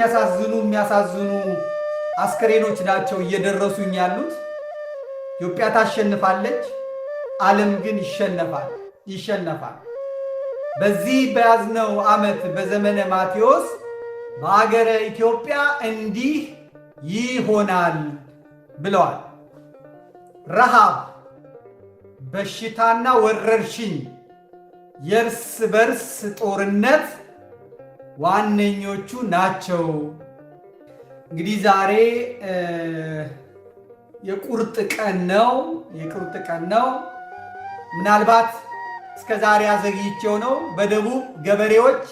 የሚያሳዝኑ አስከሬኖች ናቸው እየደረሱኝ ያሉት። ኢትዮጵያ ታሸንፋለች፣ ዓለም ግን ይሸነፋል። በዚህ በያዝነው ዓመት በዘመነ ማቴዎስ በአገረ ኢትዮጵያ እንዲህ ይሆናል ብለዋል። ረሃብ፣ በሽታና ወረርሽኝ፣ የእርስ በርስ ጦርነት ዋነኞቹ ናቸው። እንግዲህ ዛሬ የቁርጥ ቀን ነው። ምናልባት እስከ ዛሬ አዘግይቼው ነው። በደቡብ ገበሬዎች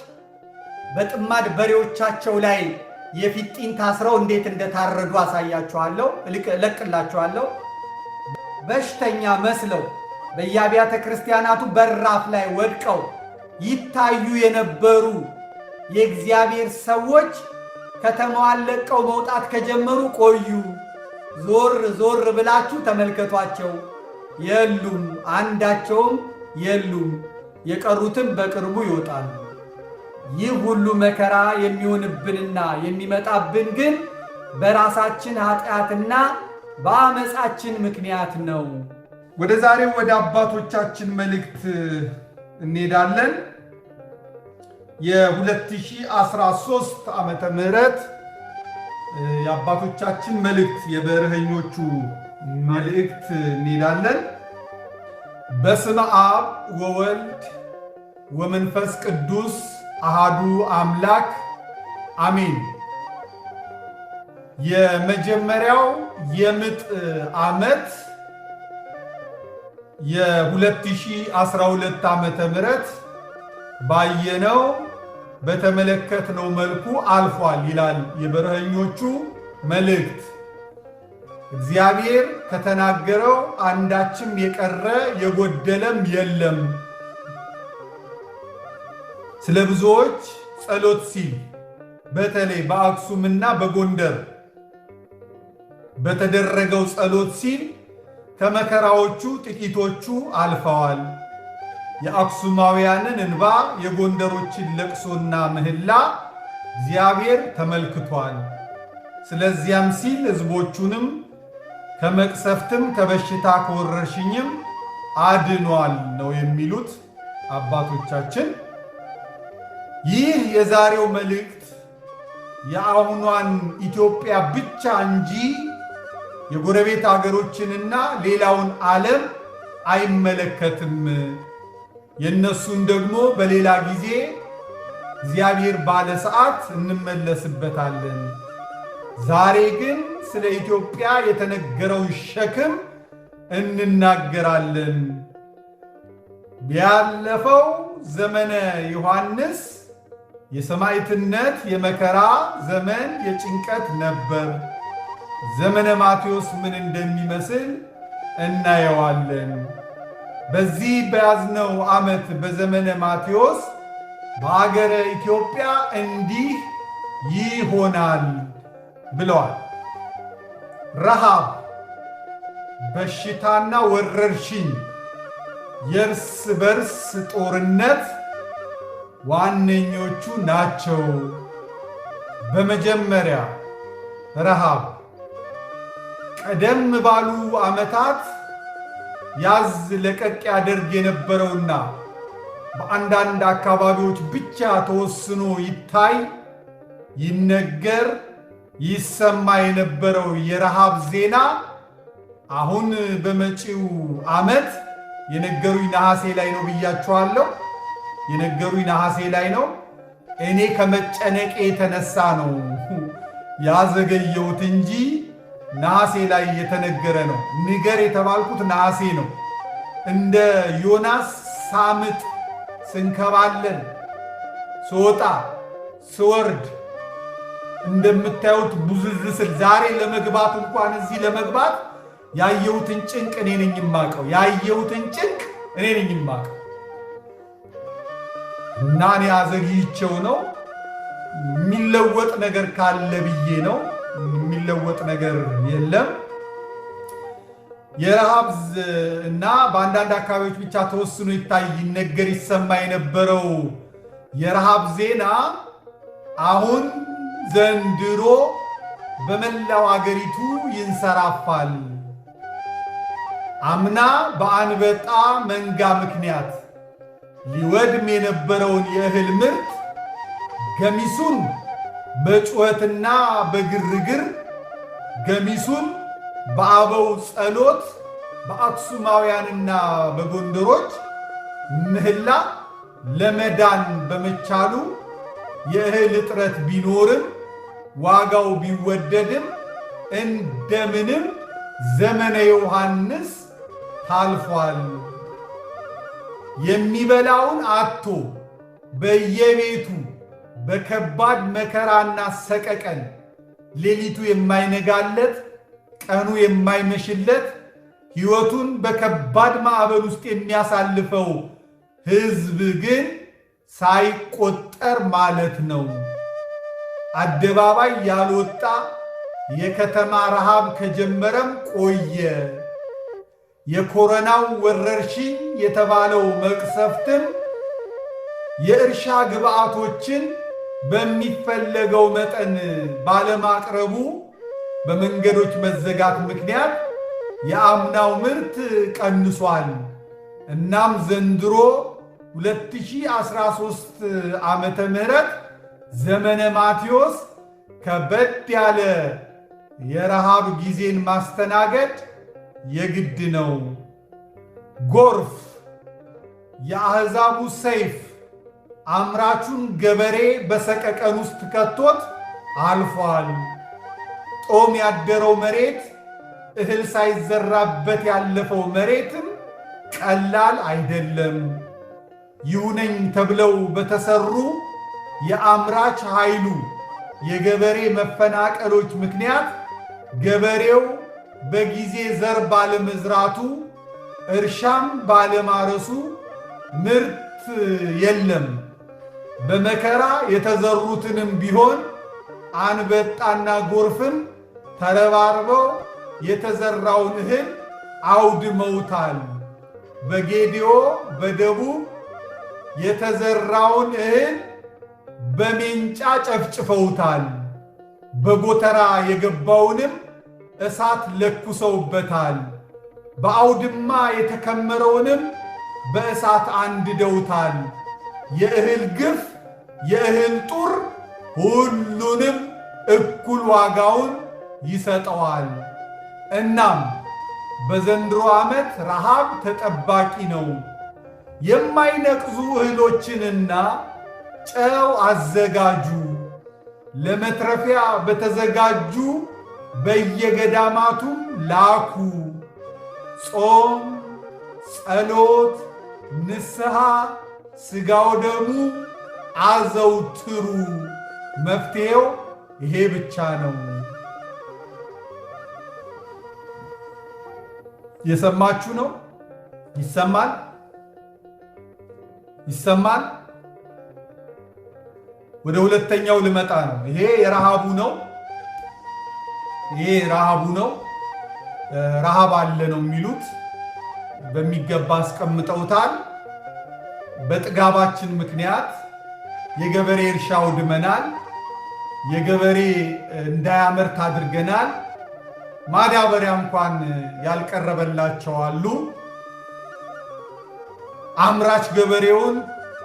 በጥማድ በሬዎቻቸው ላይ የፊጢን ታስረው እንዴት እንደታረዱ አሳያችኋለሁ፣ እለቅላችኋለሁ። በሽተኛ መስለው በየአብያተ ክርስቲያናቱ በራፍ ላይ ወድቀው ይታዩ የነበሩ የእግዚአብሔር ሰዎች ከተማዋን ለቀው መውጣት ከጀመሩ ቆዩ። ዞር ብላችሁ ተመልከቷቸው። የሉም፣ አንዳቸውም የሉም። የቀሩትም በቅርቡ ይወጣሉ። ይህ ሁሉ መከራ የሚሆንብንና የሚመጣብን ግን በራሳችን ኃጢአትና በአመፃችን ምክንያት ነው። ወደ ዛሬው ወደ አባቶቻችን መልእክት እንሄዳለን። የ2013 ዓመተ ምህረት የአባቶቻችን መልእክት የበረኸኞቹ መልእክት እንሄዳለን። በስመ አብ ወወልድ ወመንፈስ ቅዱስ አሃዱ አምላክ አሜን። የመጀመሪያው የምጥ ዓመት የ2012 ዓመተ ምህረት ባየነው በተመለከትነው መልኩ አልፏል ይላል የበረኸኞቹ መልእክት። እግዚአብሔር ከተናገረው አንዳችም የቀረ የጎደለም የለም። ስለ ብዙዎች ጸሎት ሲል በተለይ በአክሱምና በጎንደር በተደረገው ጸሎት ሲል ከመከራዎቹ ጥቂቶቹ አልፈዋል። የአክሱማውያንን እንባ፣ የጎንደሮችን ለቅሶና ምህላ እግዚአብሔር ተመልክቷል። ስለዚያም ሲል ሕዝቦቹንም ከመቅሰፍትም ከበሽታ ከወረርሽኝም አድኗል ነው የሚሉት አባቶቻችን። ይህ የዛሬው መልእክት የአሁኗን ኢትዮጵያ ብቻ እንጂ የጎረቤት አገሮችንና ሌላውን ዓለም አይመለከትም። የነሱን ደግሞ በሌላ ጊዜ እግዚአብሔር ባለ ሰዓት እንመለስበታለን። ዛሬ ግን ስለ ኢትዮጵያ የተነገረውን ሸክም እንናገራለን። ያለፈው ዘመነ ዮሐንስ የሰማዕትነት የመከራ ዘመን የጭንቀት ነበር። ዘመነ ማቴዎስ ምን እንደሚመስል እናየዋለን። በዚህ በያዝነው ዓመት በዘመነ ማቴዎስ በአገረ ኢትዮጵያ እንዲህ ይሆናል ብለዋል። ረሃብ፣ በሽታና ወረርሽኝ፣ የእርስ በርስ ጦርነት ዋነኞቹ ናቸው። በመጀመሪያ ረሃብ። ቀደም ባሉ ዓመታት ያዝ ለቀቅ ያደርግ የነበረውና በአንዳንድ አካባቢዎች ብቻ ተወስኖ ይታይ ይነገር ይሰማ የነበረው የረሃብ ዜና አሁን በመጪው ዓመት የነገሩኝ ነሐሴ ላይ ነው ብያችኋለሁ። የነገሩኝ ነሐሴ ላይ ነው። እኔ ከመጨነቄ የተነሳ ነው ያዘገየሁት እንጂ ነሐሴ ላይ የተነገረ ነው። ንገር የተባልኩት ነሐሴ ነው። እንደ ዮናስ ሳምጥ ስንከባለን ስወጣ ስወርድ እንደምታዩት ቡዝዝ ስል ዛሬ ለመግባት እንኳን እዚህ ለመግባት ያየሁትን ጭንቅ እኔ ነኝ የማውቀው። ያየሁትን ጭንቅ እኔ ነኝ የማውቀው እና እኔ አዘግይቼው ነው። የሚለወጥ ነገር ካለ ብዬ ነው። የሚለወጥ ነገር የለም። የረሃብ እና በአንዳንድ አካባቢዎች ብቻ ተወስኖ ይታይ ይነገር ይሰማ የነበረው የረሃብ ዜና አሁን ዘንድሮ በመላው አገሪቱ ይንሰራፋል። አምና በአንበጣ መንጋ ምክንያት ሊወድም የነበረውን የእህል ምርት ገሚሱን በጩኸትና በግርግር ገሚሱን በአበው ጸሎት በአክሱማውያንና በጎንደሮች ምህላ ለመዳን በመቻሉ የእህል እጥረት ቢኖርም ዋጋው ቢወደድም እንደምንም ዘመነ ዮሐንስ ታልፏል። የሚበላውን አጥቶ በየቤቱ በከባድ መከራና ሰቀቀን ሌሊቱ የማይነጋለት ቀኑ የማይመሽለት ሕይወቱን በከባድ ማዕበል ውስጥ የሚያሳልፈው ሕዝብ ግን ሳይቆጠር ማለት ነው አደባባይ ያልወጣ የከተማ ረሃብ ከጀመረም ቆየ። የኮሮናው ወረርሽኝ የተባለው መቅሰፍትም የእርሻ ግብዓቶችን በሚፈለገው መጠን ባለማቅረቡ በመንገዶች መዘጋት ምክንያት የአምናው ምርት ቀንሷል። እናም ዘንድሮ 2013 ዓመተ ምህረት ዘመነ ማቴዎስ ከበድ ያለ የረሃብ ጊዜን ማስተናገድ የግድ ነው። ጎርፍ፣ የአሕዛቡ ሰይፍ አምራቹን ገበሬ በሰቀቀን ውስጥ ከቶት አልፏል። ጦም ያደረው መሬት፣ እህል ሳይዘራበት ያለፈው መሬትም ቀላል አይደለም። ይሁነኝ ተብለው በተሰሩ የአምራች ኃይሉ የገበሬ መፈናቀሎች ምክንያት ገበሬው በጊዜ ዘር ባለመዝራቱ እርሻም ባለማረሱ ምርት የለም። በመከራ የተዘሩትንም ቢሆን አንበጣና ጎርፍም ተረባርበው የተዘራውን እህል አውድመውታል። በጌዲዮ በደቡብ የተዘራውን እህል በሜንጫ ጨፍጭፈውታል። በጎተራ የገባውንም እሳት ለኩሰውበታል። በአውድማ የተከመረውንም በእሳት አንድደውታል። የእህል ግፍ፣ የእህል ጡር ሁሉንም እኩል ዋጋውን ይሰጠዋል። እናም በዘንድሮ ዓመት ረሃብ ተጠባቂ ነው። የማይነቅዙ እህሎችንና ጨው አዘጋጁ። ለመትረፊያ በተዘጋጁ በየገዳማቱም ላኩ። ጾም፣ ጸሎት፣ ንስሐ፣ ሥጋው ደሙ አዘውትሩ። መፍትሔው ይሄ ብቻ ነው። የሰማችሁ ነው። ይሰማል፣ ይሰማል። ወደ ሁለተኛው ልመጣ ነው። ይሄ የረሃቡ ነው። ይሄ ረሃቡ ነው። ረሃብ አለ ነው የሚሉት። በሚገባ አስቀምጠውታል። በጥጋባችን ምክንያት የገበሬ እርሻ አውድመናል። የገበሬ እንዳያመርት አድርገናል። ማዳበሪያ እንኳን ያልቀረበላቸው አሉ። አምራች ገበሬውን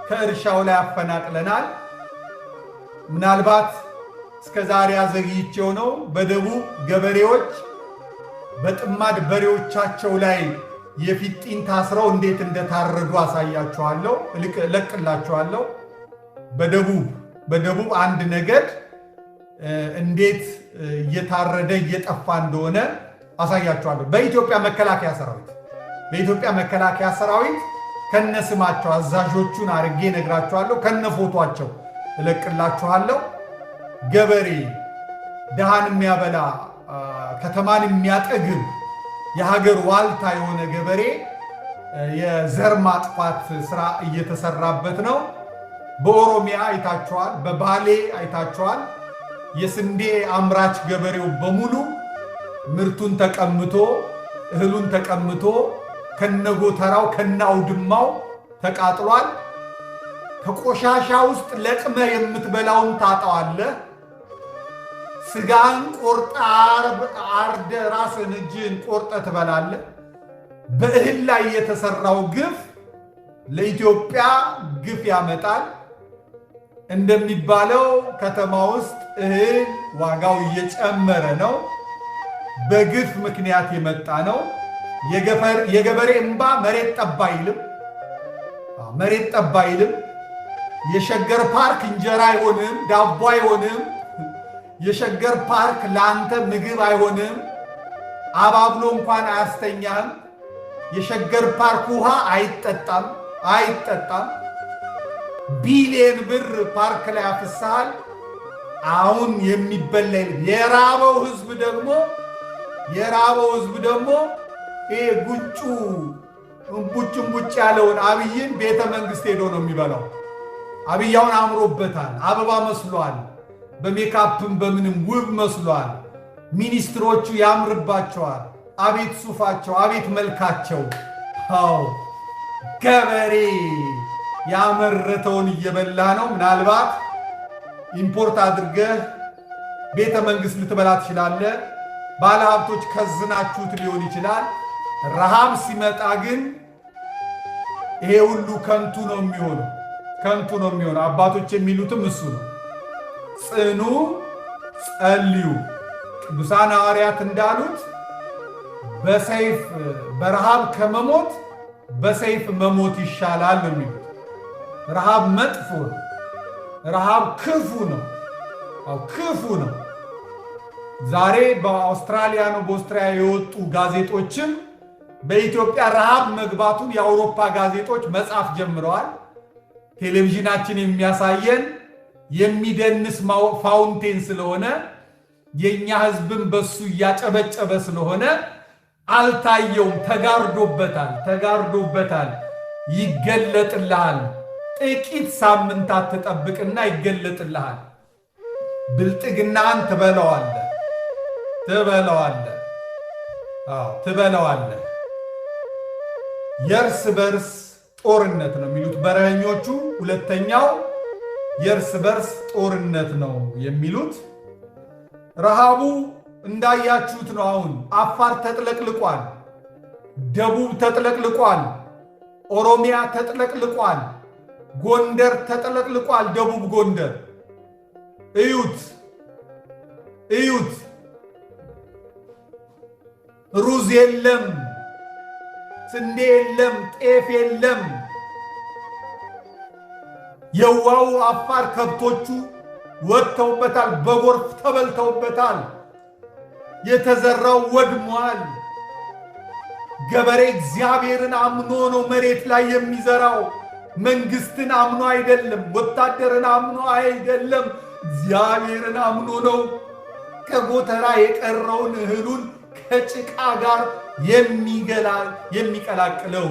ከእርሻው ላይ አፈናቅለናል። ምናልባት እስከ ዛሬ አዘግይቼው ነው። በደቡብ ገበሬዎች በጥማድ በሬዎቻቸው ላይ የፊጢን ታስረው እንዴት እንደታረዱ አሳያችኋለሁ፣ እለቅላችኋለሁ። በደቡብ አንድ ነገድ እንዴት እየታረደ እየጠፋ እንደሆነ አሳያችኋለሁ። በኢትዮጵያ መከላከያ ሰራዊት ከነስማቸው አዛዦቹን አርጌ ነግራችኋለሁ። ከነፎቷቸው እለቅላችኋለሁ። ገበሬ ድሃን የሚያበላ ከተማን የሚያጠግብ የሀገር ዋልታ የሆነ ገበሬ የዘር ማጥፋት ስራ እየተሰራበት ነው። በኦሮሚያ አይታችኋል፣ በባሌ አይታችኋል። የስንዴ አምራች ገበሬው በሙሉ ምርቱን ተቀምቶ እህሉን ተቀምቶ ከነጎተራው ከነአውድማው ተቃጥሏል። ከቆሻሻ ውስጥ ለቅመ የምትበላውን ታጣዋለህ። ስጋን ቆርጠ አርደ ራስን እጅን ቆርጠ ትበላለህ። በእህል ላይ የተሰራው ግፍ ለኢትዮጵያ ግፍ ያመጣል። እንደሚባለው ከተማ ውስጥ እህል ዋጋው እየጨመረ ነው። በግፍ ምክንያት የመጣ ነው። የገበሬ እንባ መሬት ጠብ አይልም። መሬት ጠብ አይልም። የሸገር ፓርክ እንጀራ አይሆንም፣ ዳቦ አይሆንም። የሸገር ፓርክ ለአንተ ምግብ አይሆንም፣ አባብሎ እንኳን አያስተኛህም። የሸገር ፓርክ ውሃ አይጠጣም። ቢሊየን ብር ፓርክ ላይ አፍሰሃል። አሁን የሚበላ የራበው ህዝብ ደግሞ ይሄ ጉጩ እምቡጭ ያለውን አብይን ቤተ መንግስት ሄዶ ነው የሚበላው። አብያውን አምሮበታል፣ አበባ መስሏል፣ በሜካፕም በምንም ውብ መስሏል። ሚኒስትሮቹ ያምርባቸዋል። አቤት ሱፋቸው፣ አቤት መልካቸው። አዎ ገበሬ ያመረተውን እየበላ ነው። ምናልባት ኢምፖርት አድርገህ ቤተ መንግስት ልትበላ ትችላለህ። ባለሀብቶች ከዝናችሁት ሊሆን ይችላል። ረሃብ ሲመጣ ግን ይሄ ሁሉ ከንቱ ነው የሚሆነው። አባቶች የሚሉትም እሱ ነው። ጽኑ፣ ጸልዩ። ቅዱሳን ሐዋርያት እንዳሉት በሰይፍ በረሃብ ከመሞት በሰይፍ መሞት ይሻላል ነው የሚሉት። ረሃብ መጥፎ ነው። ረሃብ ክፉ ነው። ክፉ ነው። ዛሬ በኦስትሪያ የወጡ ጋዜጦችም በኢትዮጵያ ረሃብ መግባቱን የአውሮፓ ጋዜጦች መጻፍ ጀምረዋል። ቴሌቪዥናችን የሚያሳየን የሚደንስ ፋውንቴን ስለሆነ የኛ ህዝብን በሱ እያጨበጨበ ስለሆነ አልታየውም። ተጋርዶበታል። ይገለጥልሃል። ጥቂት ሳምንታት ተጠብቅና ይገለጥልሃል። ብልጥግናን ትበለዋለህ። የእርስ በርስ ጦርነት ነው የሚሉት በረኞቹ። ሁለተኛው የእርስ በርስ ጦርነት ነው የሚሉት። ረሃቡ እንዳያችሁት ነው። አሁን አፋር ተጥለቅልቋል፣ ደቡብ ተጥለቅልቋል፣ ኦሮሚያ ተጥለቅልቋል፣ ጎንደር ተጥለቅልቋል። ደቡብ ጎንደር እዩት። ሩዝ የለም፣ ስንዴ የለም፣ ጤፍ የለም። የዋው አፋር ከብቶቹ ወጥተውበታል፣ በጎርፍ ተበልተውበታል። የተዘራው ወድሟል። ገበሬ እግዚአብሔርን አምኖ ነው መሬት ላይ የሚዘራው። መንግስትን አምኖ አይደለም፣ ወታደርን አምኖ አይደለም፣ እግዚአብሔርን አምኖ ነው። ከጎተራ የቀረውን እህሉን ከጭቃ ጋር የሚቀላቅለው።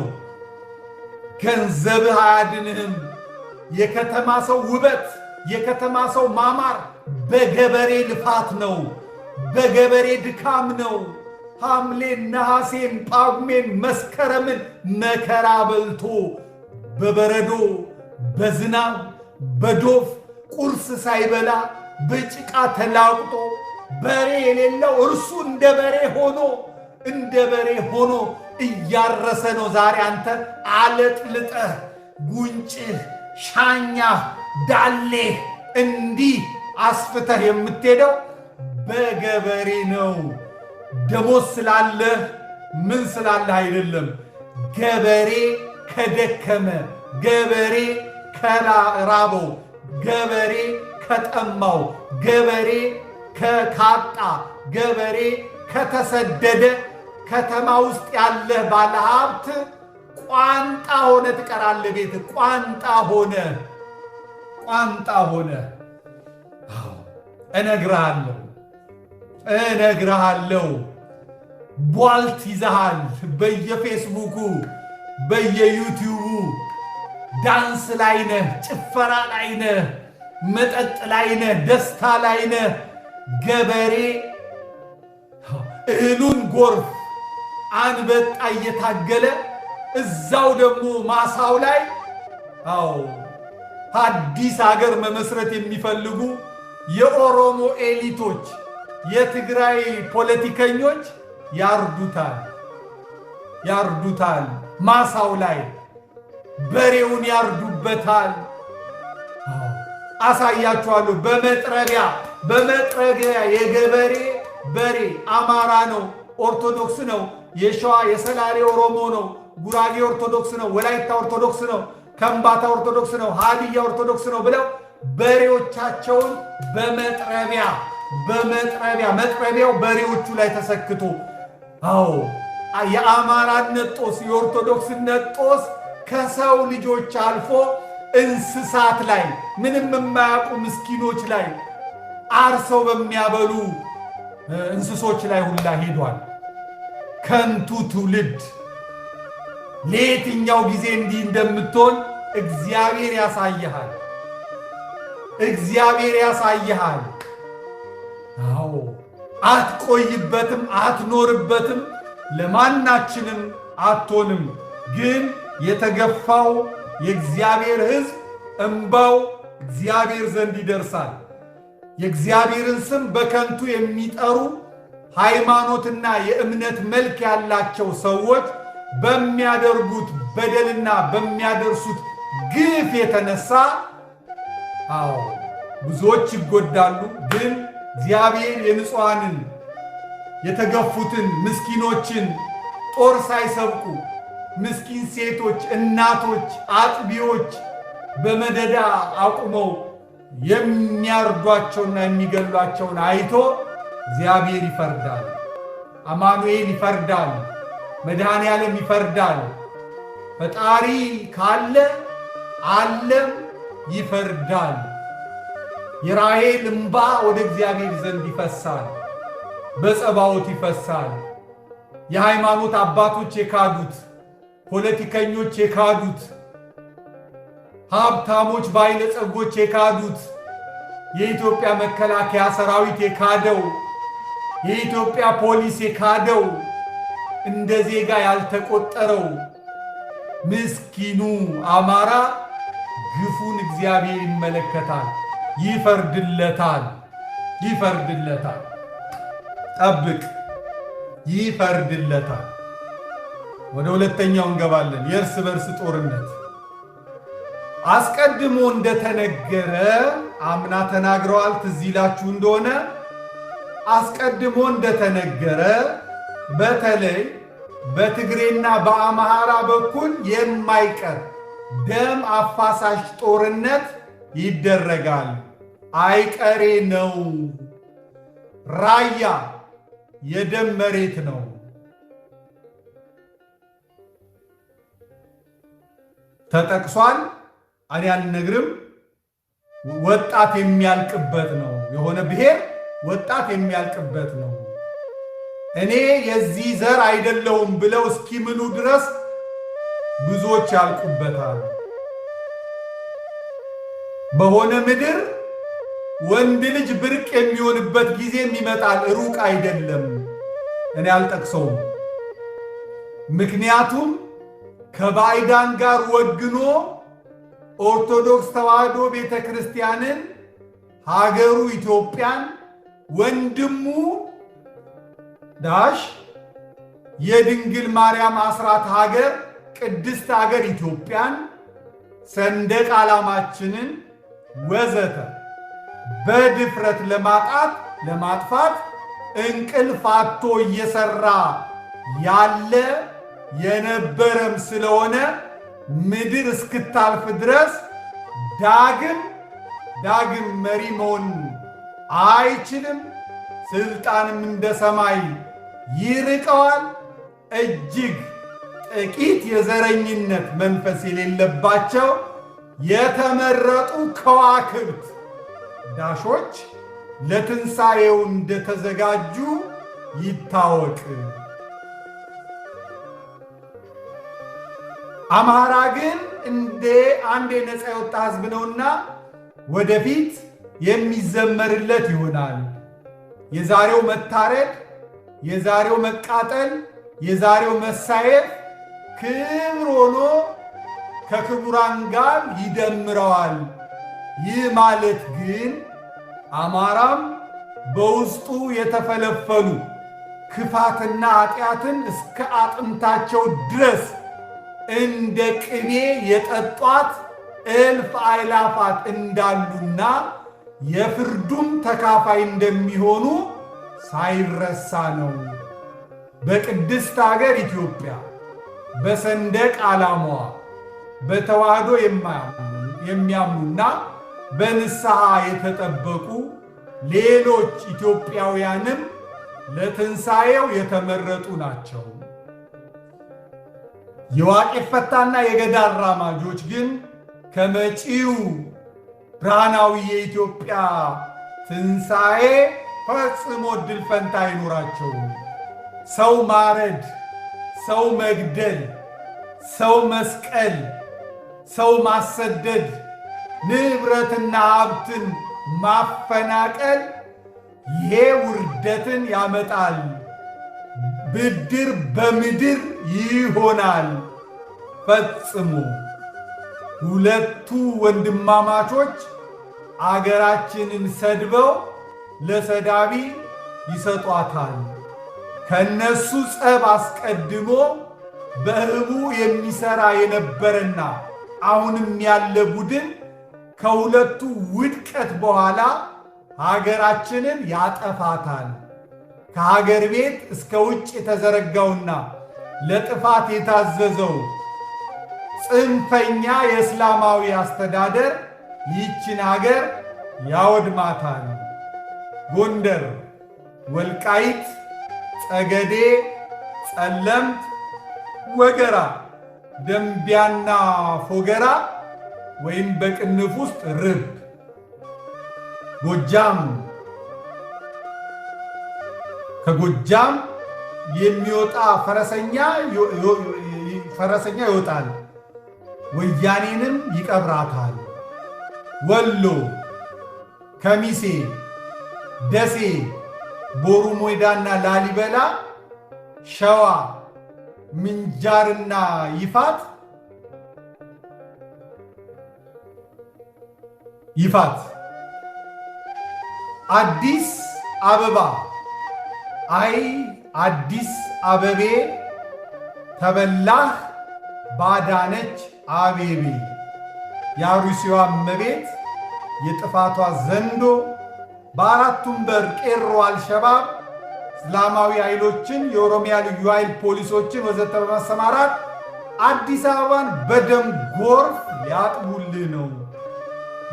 ገንዘብህ አያድንህም። የከተማ ሰው ውበት፣ የከተማ ሰው ማማር በገበሬ ልፋት ነው፣ በገበሬ ድካም ነው። ሐምሌን፣ ነሐሴን፣ ጳጉሜን፣ መስከረምን መከራ በልቶ በበረዶ በዝናብ በዶፍ ቁርስ ሳይበላ በጭቃ ተላቅጦ በሬ የሌለው እርሱ እንደ በሬ ሆኖ እያረሰ ነው። ዛሬ አንተ አለጥልጠህ ጉንጭህ፣ ሻኛህ፣ ዳሌህ እንዲህ አስፍተህ የምትሄደው በገበሬ ነው። ደሞዝ ስላለህ ምን ስላለህ አይደለም። ገበሬ ከደከመ፣ ገበሬ ከራበው፣ ገበሬ ከጠማው፣ ገበሬ ካጣ፣ ገበሬ ከተሰደደ ከተማ ውስጥ ያለህ ባለሀብት ቋንጣ ሆነ ትቀራለህ። ቤት ቋንጣ ሆነ። እነግርሃለሁ። ቧልት ይዘሃል። በየፌስቡኩ በየዩቲዩቡ ዳንስ ላይ ነህ፣ ጭፈራ ላይ ነህ፣ መጠጥ ላይ ነህ፣ ደስታ ላይ ነህ። ገበሬ እህሉን ጎርፍ አንበጣ እየታገለ እዛው ደግሞ ማሳው ላይ አዲስ ሀገር መመስረት የሚፈልጉ የኦሮሞ ኤሊቶች የትግራይ ፖለቲከኞች ያርዱታል። ማሳው ላይ በሬውን ያርዱበታል። አሳያችኋለሁ። በመጥረቢያ የገበሬ በሬ አማራ ነው፣ ኦርቶዶክስ ነው፣ የሸዋ የሰላሌ ኦሮሞ ነው፣ ጉራጌ ኦርቶዶክስ ነው፣ ወላይታ ኦርቶዶክስ ነው፣ ከምባታ ኦርቶዶክስ ነው፣ ሀዲያ ኦርቶዶክስ ነው ብለው በሬዎቻቸውን መጥረቢያው በሬዎቹ ላይ ተሰክቶ የአማራነት ጦስ የኦርቶዶክስነት ጦስ ከሰው ልጆች አልፎ እንስሳት ላይ ምንም የማያውቁ ምስኪኖች ላይ አርሰው በሚያበሉ እንስሶች ላይ ሁላ ሄዷል። ከንቱ ትውልድ ለየትኛው ጊዜ እንዲህ እንደምትሆን እግዚአብሔር ያሳይሃል። አትቆይበትም፣ አትኖርበትም፣ ለማናችንም አትሆንም። ግን የተገፋው የእግዚአብሔር ሕዝብ እንባው እግዚአብሔር ዘንድ ይደርሳል። የእግዚአብሔርን ስም በከንቱ የሚጠሩ ሃይማኖትና የእምነት መልክ ያላቸው ሰዎች በሚያደርጉት በደልና በሚያደርሱት ግፍ የተነሳ ብዙዎች ይጎዳሉ። ግን እግዚአብሔር የንጹሐንን የተገፉትን ምስኪኖችን ጦር ሳይሰብቁ ምስኪን ሴቶች፣ እናቶች፣ አጥቢዎች በመደዳ አቁመው የሚያርዷቸውና የሚገሏቸውን አይቶ እግዚአብሔር ይፈርዳል። አማኑኤል ይፈርዳል። መድኃኔ ዓለም ይፈርዳል። ፈጣሪ ካለ ዓለም ይፈርዳል። የራሔል እምባ ወደ እግዚአብሔር ዘንድ ይፈሳል፣ በጸባዖት ይፈሳል። የሃይማኖት አባቶች የካዱት፣ ፖለቲከኞች የካዱት፣ ሀብታሞች ባለጸጎች የካዱት፣ የኢትዮጵያ መከላከያ ሰራዊት የካደው፣ የኢትዮጵያ ፖሊስ የካደው፣ እንደ ዜጋ ያልተቆጠረው ምስኪኑ አማራ ግፉን እግዚአብሔር ይመለከታል፣ ይፈርድለታል። ጠብቅ፣ ይፈርድለታል። ወደ ሁለተኛው እንገባለን። የእርስ በርስ ጦርነት አስቀድሞ እንደተነገረ አምና ተናግረዋል። ትዝ ይላችሁ እንደሆነ አስቀድሞ እንደተነገረ በተለይ በትግሬና በአማራ በኩል የማይቀር ደም አፋሳሽ ጦርነት ይደረጋል። አይቀሬ ነው። ራያ የደም መሬት ነው። ተጠቅሷል። እኔ አልነግርም። ወጣት የሚያልቅበት ነው። የሆነ ብሔር ወጣት የሚያልቅበት ነው። እኔ የዚህ ዘር አይደለሁም ብለው እስኪምሉ ድረስ ብዙዎች ያልቁበታል። በሆነ ምድር ወንድ ልጅ ብርቅ የሚሆንበት ጊዜም ይመጣል። ሩቅ አይደለም። እኔ አልጠቅሰውም። ምክንያቱም ከባዕዳን ጋር ወግኖ ኦርቶዶክስ ተዋሕዶ ቤተ ክርስቲያንን ሀገሩ ኢትዮጵያን ወንድሙ ዳሽ የድንግል ማርያም አስራት ሀገር ቅድስት ሀገር ኢትዮጵያን ሰንደቅ ዓላማችንን ወዘተ በድፍረት ለማጥፋት እንቅልፍ አጥቶ እየሰራ ያለ የነበረም ስለሆነ ምድር እስክታልፍ ድረስ ዳግም መሪ መሆን አይችልም። ስልጣንም እንደ ሰማይ ይርቀዋል። እጅግ ጥቂት የዘረኝነት መንፈስ የሌለባቸው የተመረጡ ከዋክብት ዳሾች ለትንሣኤው እንደተዘጋጁ ይታወቅ። አማራ ግን እንደ አንድ ነፃ የወጣ ሕዝብ ነውና ወደፊት የሚዘመርለት ይሆናል። የዛሬው መታረድ፣ የዛሬው መቃጠል፣ የዛሬው መሳየፍ ክብር ሆኖ ከክቡራን ጋር ይደምረዋል። ይህ ማለት ግን አማራም በውስጡ የተፈለፈሉ ክፋትና ኃጢአትን እስከ አጥንታቸው ድረስ እንደ ቅቤ የጠጧት እልፍ አእላፋት እንዳሉና የፍርዱም ተካፋይ እንደሚሆኑ ሳይረሳ ነው። በቅድስት አገር ኢትዮጵያ በሰንደቅ ዓላማዋ በተዋህዶ የሚያምኑና በንስሐ የተጠበቁ ሌሎች ኢትዮጵያውያንም ለትንሣኤው የተመረጡ ናቸው። የዋቄፈታና የገዳ አራማጆች ግን ከመጪው ብርሃናዊ የኢትዮጵያ ትንሣኤ ፈጽሞ ዕድል ፈንታ አይኖራቸውም። ሰው ማረድ፣ ሰው መግደል፣ ሰው መስቀል፣ ሰው ማሰደድ፣ ንብረትና ሀብትን ማፈናቀል ይሄ ውርደትን ያመጣል። ብድር በምድር ይሆናል። ፈጽሞ ሁለቱ ወንድማማቾች አገራችንን ሰድበው ለሰዳቢ ይሰጧታል። ከነሱ ጸብ አስቀድሞ በህቡ የሚሰራ የነበረና አሁንም ያለ ቡድን ከሁለቱ ውድቀት በኋላ ሀገራችንን ያጠፋታል። ከሀገር ቤት እስከ ውጭ የተዘረጋውና ለጥፋት የታዘዘው ጽንፈኛ የእስላማዊ አስተዳደር ይችን ሀገር ያወድማታል። ጎንደር፣ ወልቃይት፣ ጸገዴ፣ ጸለምት፣ ወገራ፣ ደንቢያና ፎገራ ወይም በቅንፍ ውስጥ ርብ፣ ጎጃም፣ ከጎጃም የሚወጣ ፈረሰኛ ይወጣል፣ ወያኔንም ይቀብራታል። ወሎ፣ ከሚሴ፣ ደሴ፣ ቦሩ ሜዳና ላሊበላ፣ ሸዋ፣ ምንጃርና ይፋት አዲስ አበባ አይ አዲስ አበቤ ተበላህ ባዳነች አቤቤ የአሩሲዋ እመቤት የጥፋቷ ዘንዶ በአራቱም በር ቄሮ አልሸባብ እስላማዊ ኃይሎችን የኦሮሚያ ልዩ ኃይል ፖሊሶችን ወዘተ በማሰማራት አዲስ አበባን በደም ጎርፍ ሊያጥቡልህ ነው።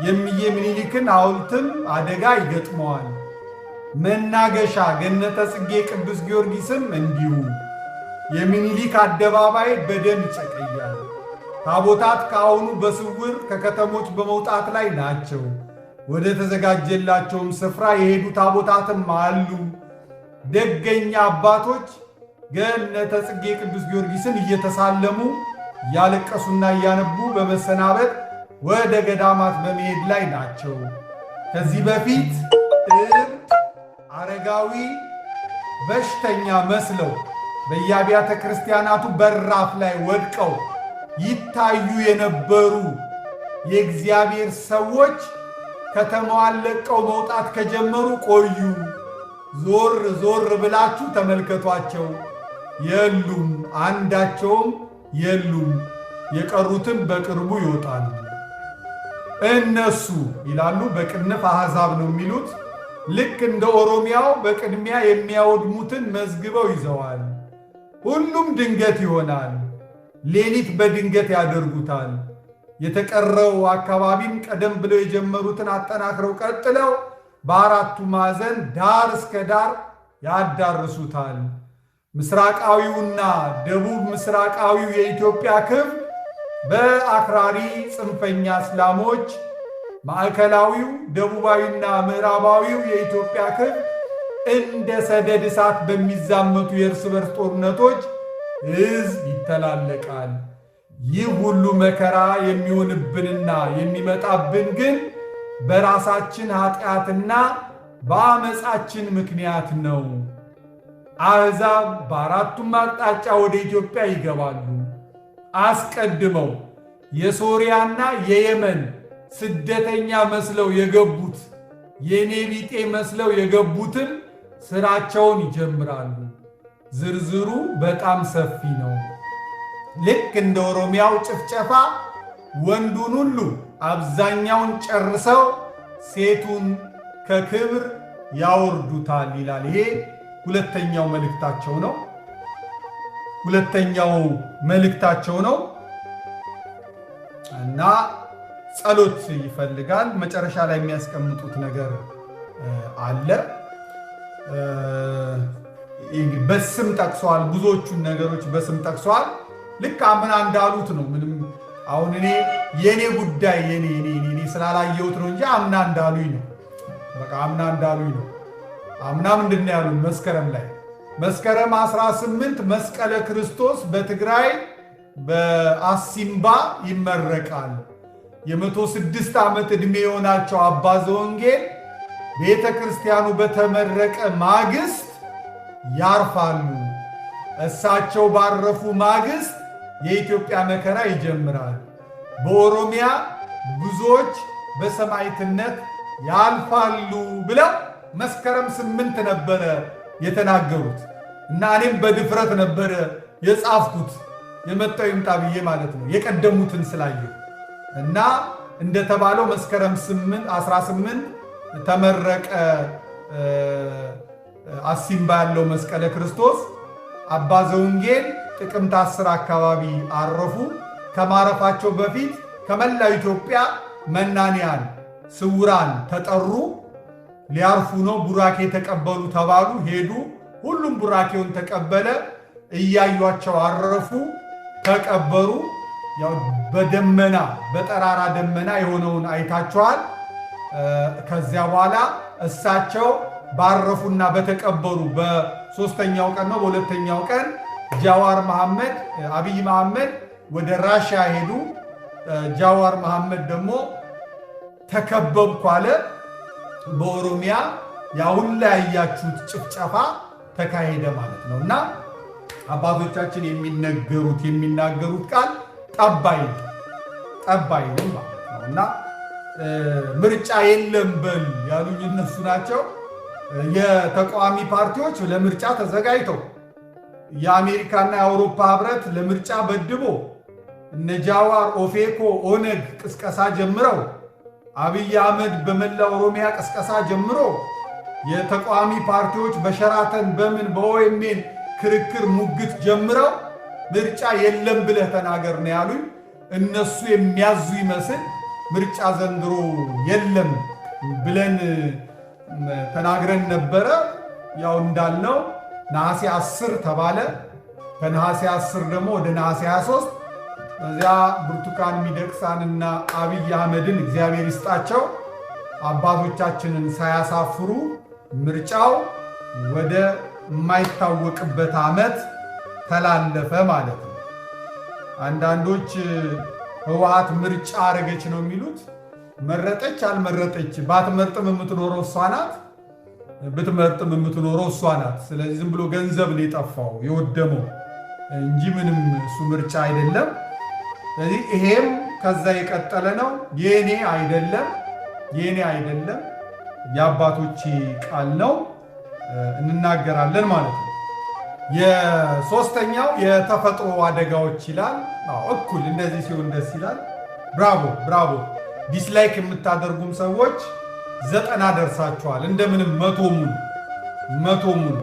የሚዬ ምኒልክን ሐውልትም አደጋ ይገጥመዋል። መናገሻ ገነተ ጽጌ ቅዱስ ጊዮርጊስም እንዲሁ። የሚኒሊክ አደባባይ በደም ይጨቀያል። ታቦታት ከአሁኑ በስውር ከከተሞች በመውጣት ላይ ናቸው። ወደ ተዘጋጀላቸውም ስፍራ የሄዱ ታቦታትም አሉ። ደገኛ አባቶች ገነተ ጽጌ ቅዱስ ጊዮርጊስን እየተሳለሙ እያለቀሱና እያነቡ በመሰናበት ወደ ገዳማት በመሄድ ላይ ናቸው። ከዚህ በፊት እብድ፣ አረጋዊ፣ በሽተኛ መስለው በየአብያተ ክርስቲያናቱ በራፍ ላይ ወድቀው ይታዩ የነበሩ የእግዚአብሔር ሰዎች ከተማዋን ለቀው መውጣት ከጀመሩ ቆዩ። ዞር ዞር ብላችሁ ተመልከቷቸው። የሉም፣ አንዳቸውም የሉም። የቀሩትም በቅርቡ ይወጣሉ። እነሱ ይላሉ፣ በቅንፍ አሕዛብ ነው የሚሉት። ልክ እንደ ኦሮሚያው በቅድሚያ የሚያወድሙትን መዝግበው ይዘዋል። ሁሉም ድንገት ይሆናል። ሌሊት በድንገት ያደርጉታል። የተቀረው አካባቢም ቀደም ብለው የጀመሩትን አጠናክረው ቀጥለው በአራቱ ማዕዘን ዳር እስከ ዳር ያዳርሱታል። ምስራቃዊውና ደቡብ ምስራቃዊው የኢትዮጵያ ክፍል በአክራሪ ጽንፈኛ እስላሞች፣ ማዕከላዊው ደቡባዊና ምዕራባዊው የኢትዮጵያ ክፍል እንደ ሰደድ እሳት በሚዛመቱ የእርስ በርስ ጦርነቶች ሕዝብ ይተላለቃል። ይህ ሁሉ መከራ የሚሆንብንና የሚመጣብን ግን በራሳችን ኃጢአትና በአመፃችን ምክንያት ነው። አሕዛብ በአራቱም አቅጣጫ ወደ ኢትዮጵያ ይገባሉ። አስቀድመው የሶርያና የየመን ስደተኛ መስለው የገቡት የኔ ቢጤ መስለው የገቡትን ስራቸውን ይጀምራሉ። ዝርዝሩ በጣም ሰፊ ነው። ልክ እንደ ኦሮሚያው ጭፍጨፋ ወንዱን ሁሉ አብዛኛውን ጨርሰው ሴቱን ከክብር ያወርዱታል ይላል። ይሄ ሁለተኛው መልእክታቸው ነው እና ጸሎት ይፈልጋል። መጨረሻ ላይ የሚያስቀምጡት ነገር አለ። በስም ጠቅሰዋል። ብዙዎቹን ነገሮች በስም ጠቅሰዋል። ልክ አምና እንዳሉት ነው። ምንም አሁን የኔ ጉዳይ የኔ ስላላየሁት ነው እንጂ አምና እንዳሉኝ ነው። በቃ አምና እንዳሉኝ ነው። አምና ምንድን ነው ያሉን? መስከረም 18 መስቀለ ክርስቶስ በትግራይ በአሲምባ ይመረቃል። የ106 ዓመት ዕድሜ የሆናቸው አባ ዘወንጌል ቤተ ክርስቲያኑ በተመረቀ ማግስት ያርፋሉ። እሳቸው ባረፉ ማግስት የኢትዮጵያ መከራ ይጀምራል። በኦሮሚያ ብዙዎች በሰማዕትነት ያልፋሉ ብለው መስከረም 8 ነበረ የተናገሩት እና እኔም በድፍረት ነበረ የጻፍኩት የመጣው ይምጣ ብዬ ማለት ነው የቀደሙትን ስላየሁ እና እንደተባለው መስከረም 18 ተመረቀ አሲምባ ያለው መስቀለ ክርስቶስ። አባ ዘወንጌል ጥቅምት 10 አካባቢ አረፉ። ከማረፋቸው በፊት ከመላው ኢትዮጵያ መናንያን ስውራን ተጠሩ። ሊያርፉ ነው፣ ቡራኬ ተቀበሉ ተባሉ። ሄዱ። ሁሉም ቡራኬውን ተቀበለ። እያዩቸው አረፉ፣ ተቀበሩ። ያው በደመና በጠራራ ደመና የሆነውን አይታቸዋል። ከዚያ በኋላ እሳቸው ባረፉና በተቀበሩ በሶስተኛው ቀን ነው በሁለተኛው ቀን ጃዋር መሐመድ አብይ መሐመድ ወደ ራሽያ ሄዱ። ጃዋር መሐመድ ደግሞ ተከበብኩ አለ። በኦሮሚያ ያሁን ላይ ያያችሁት ጭፍጨፋ ተካሄደ ማለት ነው እና አባቶቻችን የሚናገሩት ቃል ጠባይ ነው ማለት ነው እና ምርጫ የለም በል ያሉኝ እነሱ ናቸው። የተቃዋሚ ፓርቲዎች ለምርጫ ተዘጋጅተው የአሜሪካና የአውሮፓ ህብረት ለምርጫ በድቦ እነ ጃዋር፣ ኦፌኮ፣ ኦነግ ቅስቀሳ ጀምረው አብይ አህመድ በመላ ኦሮሚያ ቅስቀሳ ጀምሮ የተቃዋሚ ፓርቲዎች በሸራተን በምን በኦኤምኤን ክርክር ሙግት ጀምረው ምርጫ የለም ብለህ ተናገር ነው ያሉኝ። እነሱ የሚያዙ ይመስል ምርጫ ዘንድሮ የለም ብለን ተናግረን ነበረ። ያው እንዳልነው ነሐሴ 10 ተባለ። ከነሐሴ 10 ደግሞ ወደ ነሐሴ 23 በዚያ ብርቱካን ሚደቅሳንና አብይ አህመድን እግዚአብሔር ይስጣቸው አባቶቻችንን ሳያሳፍሩ ምርጫው ወደ የማይታወቅበት ዓመት ተላለፈ ማለት ነው። አንዳንዶች ህወሓት ምርጫ አረገች ነው የሚሉት። መረጠች አልመረጠች ባትመርጥም የምትኖረው እሷ ናት፣ ብትመርጥም የምትኖረው እሷ ናት። ስለዚህ ዝም ብሎ ገንዘብ ነው የጠፋው የወደመው እንጂ ምንም እሱ ምርጫ አይደለም። ስለዚህ ይሄም ከዛ የቀጠለ ነው። የኔ አይደለም የአባቶቼ ቃል ነው እንናገራለን ማለት ነው። የሶስተኛው የተፈጥሮ አደጋዎች ይላል። እኩል እንደዚህ ሲሆን ደስ ይላል። ብራቮ። ዲስላይክ የምታደርጉም ሰዎች 90 ደርሳችኋል። እንደምንም መቶ ሙሉ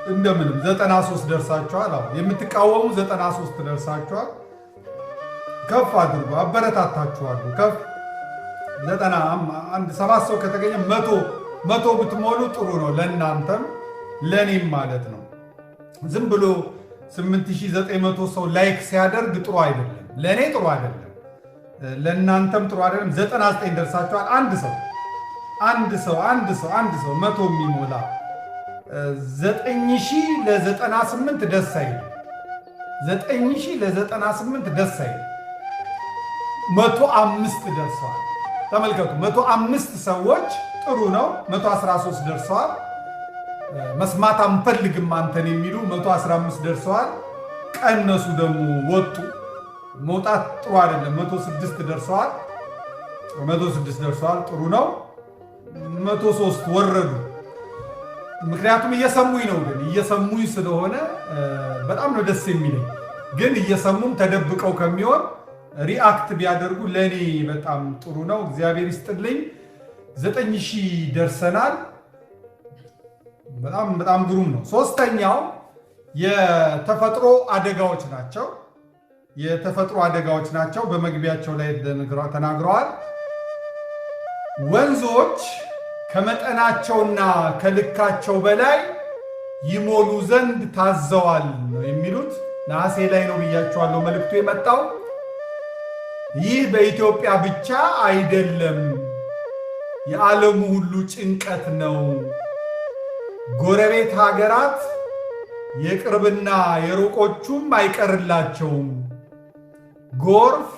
እንደምንም 93 ደርሳችኋል። የምትቃወሙ 93 ደርሳችኋል። ከፍ አድርጉ፣ አበረታታችኋለሁ። ከፍ 91 7 ሰው ከተገኘ መቶ ብትሞሉ ጥሩ ነው። ለእናንተም ለእኔም ማለት ነው። ዝም ብሎ 8900 ሰው ላይክ ሲያደርግ ጥሩ አይደለም። ለእኔ ጥሩ አይደለም፣ ለእናንተም ጥሩ አይደለም። 99 ደርሳችኋል። አንድ ሰው መቶ የሚሞላ 9000 ለ98 ደስ አይልም። 9000 ለ98 ደስ አይልም። 105 ደርሰዋል። ተመልከቱ፣ 105 ሰዎች ጥሩ ነው። 113 ደርሰዋል። መስማት አንፈልግም አንተን የሚሉ 115 ደርሰዋል። ቀነሱ ደግሞ ወጡ። መውጣት ጥሩ አይደለም። 106 ደርሰዋል። ጥሩ ነው። 103 ወረዱ። ምክንያቱም እየሰሙኝ ነው። ግን እየሰሙኝ ስለሆነ በጣም ነው ደስ የሚለኝ። ግን እየሰሙም ተደብቀው ከሚሆን ሪአክት ቢያደርጉ ለእኔ በጣም ጥሩ ነው። እግዚአብሔር ይስጥልኝ። 9000 ደርሰናል። በጣም ግሩም ነው። ሶስተኛው የተፈጥሮ አደጋዎች ናቸው። የተፈጥሮ አደጋዎች ናቸው። በመግቢያቸው ላይ ተናግረዋል። ወንዞች ከመጠናቸውና ከልካቸው በላይ ይሞሉ ዘንድ ታዘዋል ነው የሚሉት። ነሐሴ ላይ ነው ብያቸዋለሁ መልእክቱ የመጣው። ይህ በኢትዮጵያ ብቻ አይደለም፣ የዓለሙ ሁሉ ጭንቀት ነው። ጎረቤት ሀገራት የቅርብና የሩቆቹም አይቀርላቸውም። ጎርፍ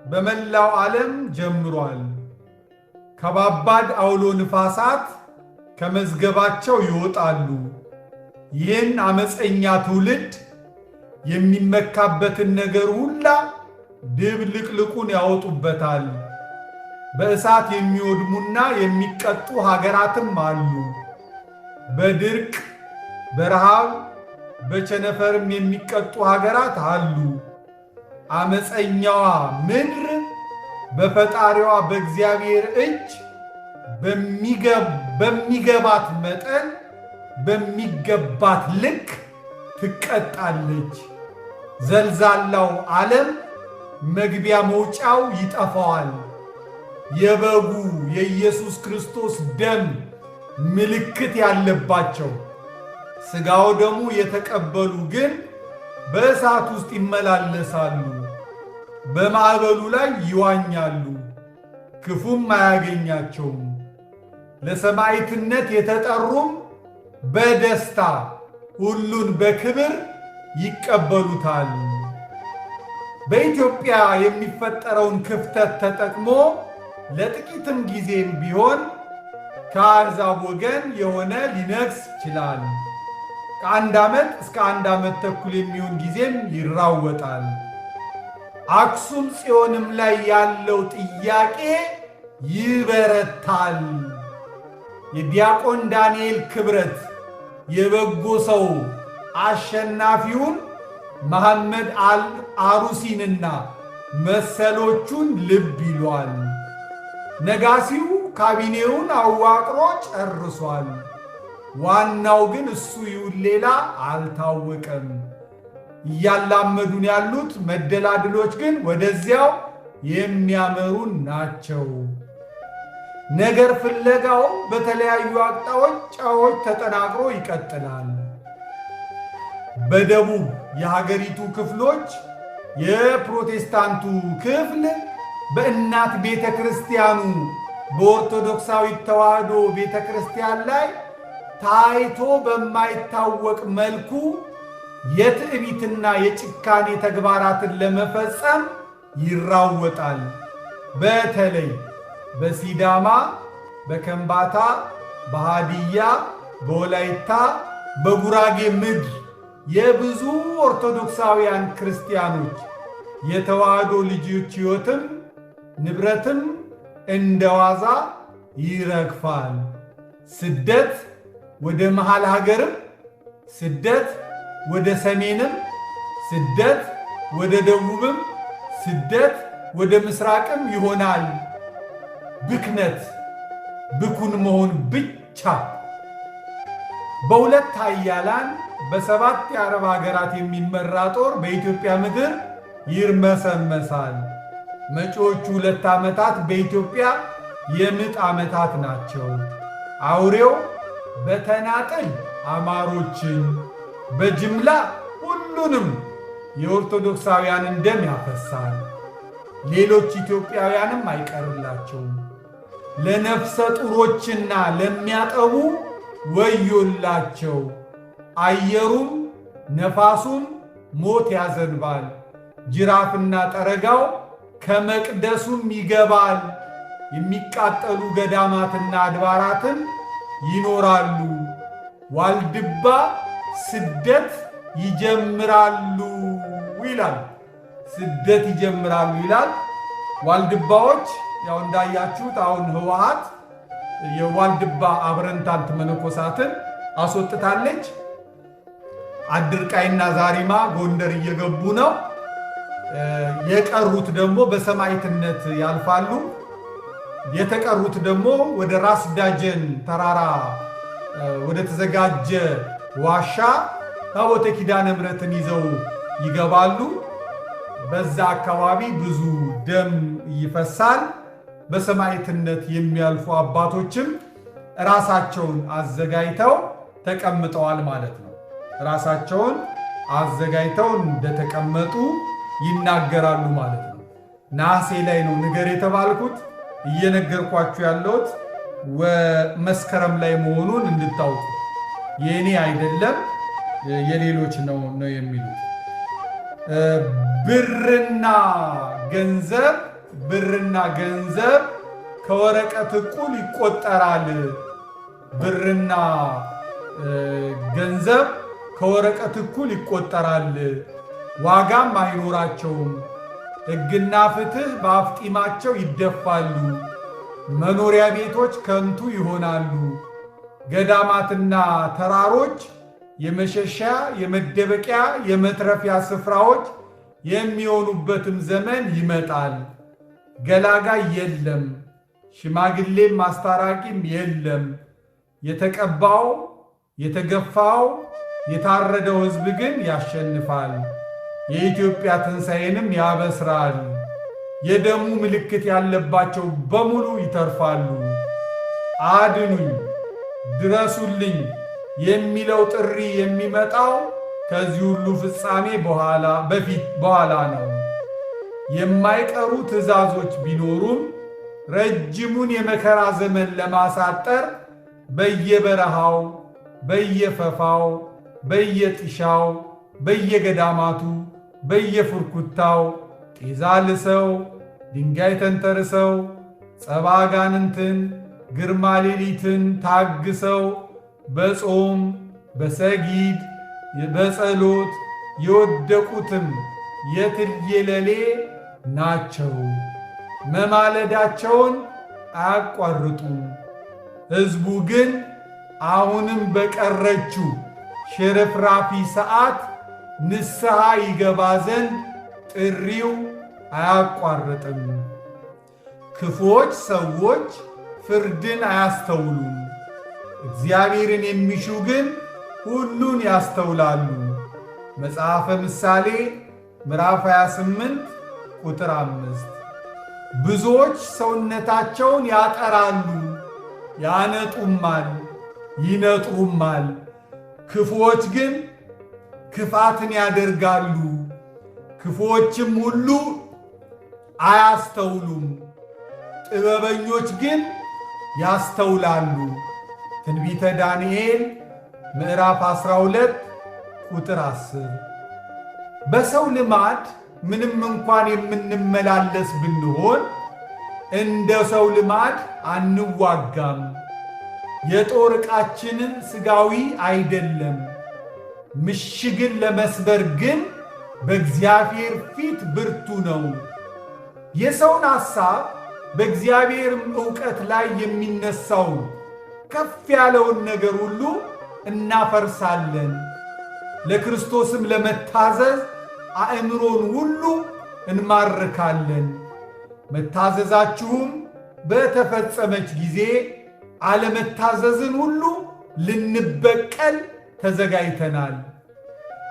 በመላው ዓለም ጀምሯል። ከባባድ አውሎ ንፋሳት ከመዝገባቸው ይወጣሉ። ይህን አመፀኛ ትውልድ የሚመካበትን ነገር ሁላ ድብልቅልቁን ያወጡበታል። በእሳት የሚወድሙና የሚቀጡ ሀገራትም አሉ። በድርቅ በረሃብ በቸነፈርም የሚቀጡ ሀገራት አሉ። አመፀኛዋ ምድር በፈጣሪዋ በእግዚአብሔር እጅ በሚገባት መጠን በሚገባት ልክ ትቀጣለች። ዘልዛላው ዓለም መግቢያ መውጫው ይጠፋዋል። የበጉ የኢየሱስ ክርስቶስ ደም ምልክት ያለባቸው ሥጋው ደሙ የተቀበሉ ግን በእሳት ውስጥ ይመላለሳሉ። በማዕበሉ ላይ ይዋኛሉ፣ ክፉም አያገኛቸውም። ለሰማዕትነት የተጠሩም በደስታ ሁሉን በክብር ይቀበሉታል። በኢትዮጵያ የሚፈጠረውን ክፍተት ተጠቅሞ ለጥቂትም ጊዜም ቢሆን ከአሕዛብ ወገን የሆነ ሊነግስ ይችላል። ከ1 ዓመት እስከ 1 ዓመት ተኩል የሚሆን ጊዜም ይራወጣል። አክሱም ጽዮንም ላይ ያለው ጥያቄ ይበረታል። የዲያቆን ዳንኤል ክብረት የበጎ ሰው አሸናፊውን መሐመድ አሩሲንና መሰሎቹን ልብ ይሏል። ነጋሲው ካቢኔውን አዋቅሮ ጨርሷል። ዋናው ግን እሱ ይሁን ሌላ አልታወቀም። እያላመዱን ያሉት መደላድሎች ግን ወደዚያው የሚያመሩን ናቸው። ነገር ፍለጋው በተለያዩ አቅጣጫዎች ተጠናክሮ ይቀጥላል። በደቡብ የሀገሪቱ ክፍሎች የፕሮቴስታንቱ ክፍል በእናት ቤተ ክርስቲያኑ በኦርቶዶክሳዊት ተዋሕዶ ቤተ ክርስቲያን ላይ ታይቶ በማይታወቅ መልኩ የትዕቢትና የጭካኔ ተግባራትን ለመፈጸም ይራወጣል። በተለይ በሲዳማ፣ በከምባታ፣ በሃዲያ፣ በወላይታ፣ በጉራጌ ምድር የብዙ ኦርቶዶክሳውያን ክርስቲያኖች የተዋሕዶ ልጆች ሕይወትም ንብረትም እንደ ዋዛ ይረግፋል። ስደት ወደ መሃል ሀገርም፣ ስደት ወደ ሰሜንም፣ ስደት ወደ ደቡብም፣ ስደት ወደ ምስራቅም ይሆናል። ብክነት ብኩን መሆን ብቻ። በሁለት ኃያላን በ7 የአረብ ሀገራት የሚመራ ጦር በኢትዮጵያ ምድር ይርመሰመሳል። መጪዎቹ 2 ዓመታት በኢትዮጵያ የምጥ ዓመታት ናቸው። አውሬው በተናጠል አማሮችን በጅምላ ሁሉንም የኦርቶዶክሳውያንን ደም ያፈሳል። ሌሎች ኢትዮጵያውያንም አይቀርላቸውም። ለነፍሰ ጡሮችና ለሚያጠቡ ወዮላቸው። አየሩም ነፋሱም ሞት ያዘንባል። ጅራፍና ጠረጋው ከመቅደሱም ይገባል። የሚቃጠሉ ገዳማትና አድባራትን ይኖራሉ። ዋልድባ ስደት ይጀምራሉ ይላል። ስደት ይጀምራሉ ይላል። ዋልድባዎች ያው እንዳያችሁት አሁን ህወሓት የዋልድባ አብረንታንት መነኮሳትን አስወጥታለች። አድርቃይና ዛሪማ ጎንደር እየገቡ ነው። የቀሩት ደግሞ በሰማዕትነት ያልፋሉ። የተቀሩት ደግሞ ወደ ራስ ዳጀን ተራራ ወደ ተዘጋጀ ዋሻ ታቦተ ኪዳነ ምሕረትን ይዘው ይገባሉ። በዛ አካባቢ ብዙ ደም ይፈሳል። በሰማዕትነት የሚያልፉ አባቶችም ራሳቸውን አዘጋጅተው ተቀምጠዋል ማለት ነው። ራሳቸውን አዘጋጅተው እንደተቀመጡ ይናገራሉ ማለት ነው። ነሐሴ ላይ ነው ንገር የተባልኩት። እየነገርኳችሁ ያለሁት መስከረም ላይ መሆኑን እንድታውቁ፣ የእኔ አይደለም የሌሎች ነው የሚሉት። ብርና ገንዘብ ከወረቀት እኩል ይቆጠራል። ብርና ገንዘብ ከወረቀት እኩል ይቆጠራል፣ ዋጋም አይኖራቸውም። ሕግና ፍትህ በአፍጢማቸው ይደፋሉ። መኖሪያ ቤቶች ከንቱ ይሆናሉ። ገዳማትና ተራሮች የመሸሻ የመደበቂያ የመትረፊያ ስፍራዎች የሚሆኑበትም ዘመን ይመጣል። ገላጋይ የለም፣ ሽማግሌም አስታራቂም የለም። የተቀባው የተገፋው የታረደው ሕዝብ ግን ያሸንፋል፣ የኢትዮጵያ ትንሣኤንም ያበስራል። የደሙ ምልክት ያለባቸው በሙሉ ይተርፋሉ። አድኑኝ፣ ድረሱልኝ የሚለው ጥሪ የሚመጣው ከዚህ ሁሉ ፍጻሜ በኋላ ነው። የማይቀሩ ትእዛዞች ቢኖሩም ረጅሙን የመከራ ዘመን ለማሳጠር በየበረሃው፣ በየፈፋው፣ በየጥሻው፣ በየገዳማቱ፣ በየፍርኩታው ጤዛ ልሰው ድንጋይ ተንተርሰው ጸባ አጋንንትን ግርማ ሌሊትን ታግሰው በጾም በሰጊድ በጸሎት የወደቁትም የትየለሌ ናቸው። መማለዳቸውን አያቋርጡም። ሕዝቡ ግን አሁንም በቀረችው ሽርፍራፊ ሰዓት ንስሐ ይገባ ዘንድ ጥሪው አያቋርጥም። ክፉዎች ሰዎች ፍርድን አያስተውሉም። እግዚአብሔርን የሚሹ ግን ሁሉን ያስተውላሉ። መጽሐፈ ምሳሌ ምዕራፍ 28 ቁጥር 5። ብዙዎች ሰውነታቸውን ያጠራሉ፣ ያነጡማል፣ ይነጥሩማል። ክፉዎች ግን ክፋትን ያደርጋሉ። ክፉዎችም ሁሉ አያስተውሉም፣ ጥበበኞች ግን ያስተውላሉ። ትንቢተ ዳንኤል ምዕራፍ 12 ቁጥር 10። በሰው ልማድ ምንም እንኳን የምንመላለስ ብንሆን እንደ ሰው ልማድ አንዋጋም። የጦር ዕቃችንን ሥጋዊ አይደለም። ምሽግን ለመስበር ግን በእግዚአብሔር ፊት ብርቱ ነው። የሰውን ሐሳብ በእግዚአብሔርም ዕውቀት ላይ የሚነሳውን ከፍ ያለውን ነገር ሁሉ እናፈርሳለን። ለክርስቶስም ለመታዘዝ አእምሮን ሁሉ እንማርካለን። መታዘዛችሁም በተፈጸመች ጊዜ አለመታዘዝን ሁሉ ልንበቀል ተዘጋጅተናል።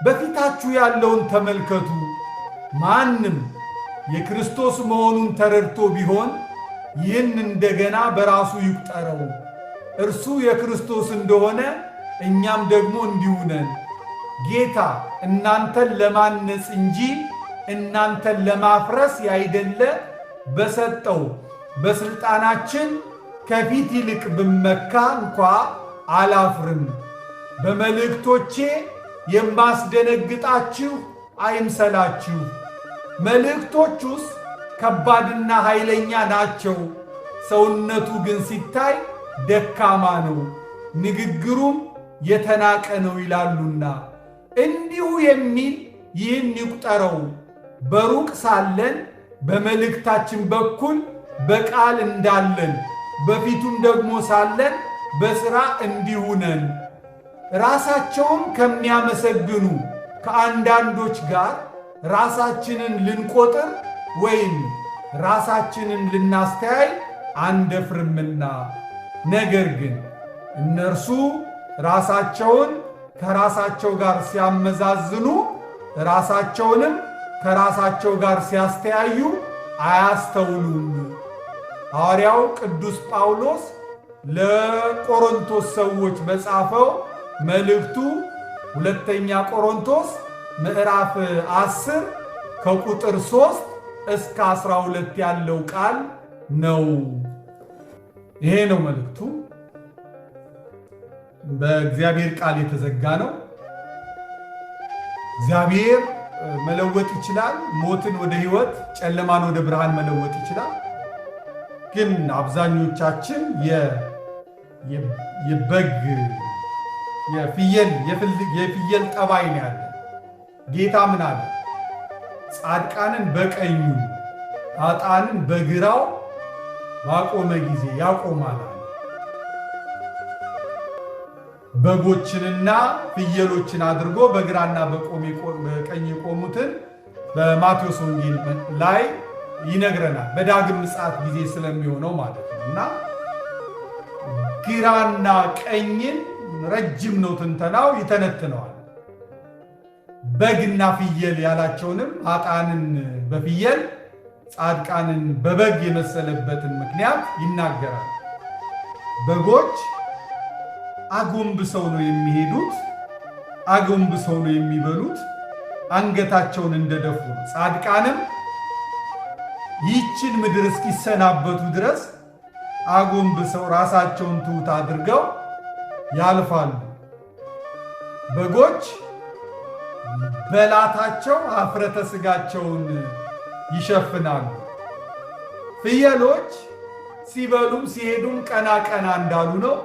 በፊታችሁ ያለውን ተመልከቱ። ማንም የክርስቶስ መሆኑን ተረድቶ ቢሆን ይህን እንደገና በራሱ ይቁጠረው። እርሱ የክርስቶስ እንደሆነ እኛም ደግሞ እንዲሁ ነን። ጌታ እናንተን ለማነጽ እንጂ እናንተን ለማፍረስ ያይደለ በሰጠው በሥልጣናችን ከፊት ይልቅ ብመካ እንኳ አላፍርም። በመልእክቶቼ የማስደነግጣችሁ አይምሰላችሁ። መልእክቶቹስ ከባድና ኃይለኛ ናቸው፣ ሰውነቱ ግን ሲታይ ደካማ ነው፣ ንግግሩም የተናቀ ነው ይላሉና እንዲሁ የሚል ይህን ይቁጠረው። በሩቅ ሳለን በመልእክታችን በኩል በቃል እንዳለን በፊቱም ደግሞ ሳለን በሥራ እንዲሁ ነን። ራሳቸውን ከሚያመሰግኑ ከአንዳንዶች ጋር ራሳችንን ልንቆጥር ወይም ራሳችንን ልናስተያይ አንደፍርምና፣ ነገር ግን እነርሱ ራሳቸውን ከራሳቸው ጋር ሲያመዛዝኑ ራሳቸውንም ከራሳቸው ጋር ሲያስተያዩ አያስተውሉም። ሐዋርያው ቅዱስ ጳውሎስ ለቆሮንቶስ ሰዎች በጻፈው መልእክቱ ሁለተኛ ቆሮንቶስ ምዕራፍ 10 ከቁጥር 3 እስከ 12 ያለው ቃል ነው። ይሄ ነው መልእክቱ። በእግዚአብሔር ቃል የተዘጋ ነው። እግዚአብሔር መለወጥ ይችላል። ሞትን ወደ ሕይወት፣ ጨለማን ወደ ብርሃን መለወጥ ይችላል። ግን አብዛኞቻችን የበግ የፍየል ጠባይ ነው ያለ። ጌታ ምን አለ? ጻድቃንን በቀኙ ኃጥአንን በግራው ባቆመ ጊዜ ያቆማል። በጎችንና ፍየሎችን አድርጎ በግራና በቀኝ የቆሙትን በማቴዎስ ወንጌል ላይ ይነግረናል። በዳግም ምጽአት ጊዜ ስለሚሆነው ማለት ነው። እና ግራና ቀኝን ረጅም ነው ትንተናው፣ ይተነትነዋል። በግና ፍየል ያላቸውንም ኃጥአንን በፍየል ጻድቃንን በበግ የመሰለበትን ምክንያት ይናገራል። በጎች አጎንብሰው ነው የሚሄዱት፣ አጎንብሰው ነው የሚበሉት፣ አንገታቸውን እንደደፉ ነው። ጻድቃንም ይህችን ምድር እስኪሰናበቱ ድረስ አጎንብሰው ራሳቸውን ትሑት አድርገው ያልፋሉ። በጎች በላታቸው ኀፍረተ ሥጋቸውን ይሸፍናሉ። ፍየሎች ሲበሉም ሲሄዱም ቀና ቀና እንዳሉ ነው።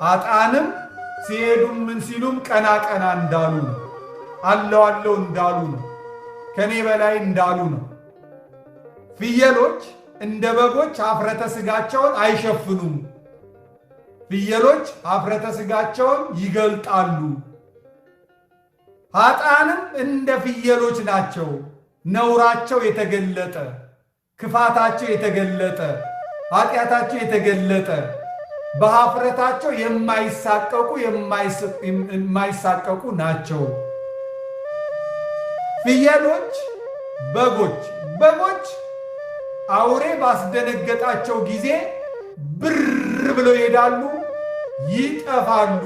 ኃጥአንም ሲሄዱም ምን ሲሉም ቀና ቀና እንዳሉ ነው። አለው አለው እንዳሉ ነው። ከኔ በላይ እንዳሉ ነው። ፍየሎች እንደ በጎች ኀፍረተ ሥጋቸውን አይሸፍኑም። ፍየሎች ኀፍረተ ሥጋቸውን ይገልጣሉ። ኃጥአንም እንደ ፍየሎች ናቸው። ነውራቸው የተገለጠ፣ ክፋታቸው የተገለጠ፣ ኃጢአታቸው የተገለጠ፣ በኀፍረታቸው የማይሳቀቁ ናቸው። ፍየሎች በጎች አውሬ ባስደነገጣቸው ጊዜ ብር ብለው ይሄዳሉ፣ ይጠፋሉ።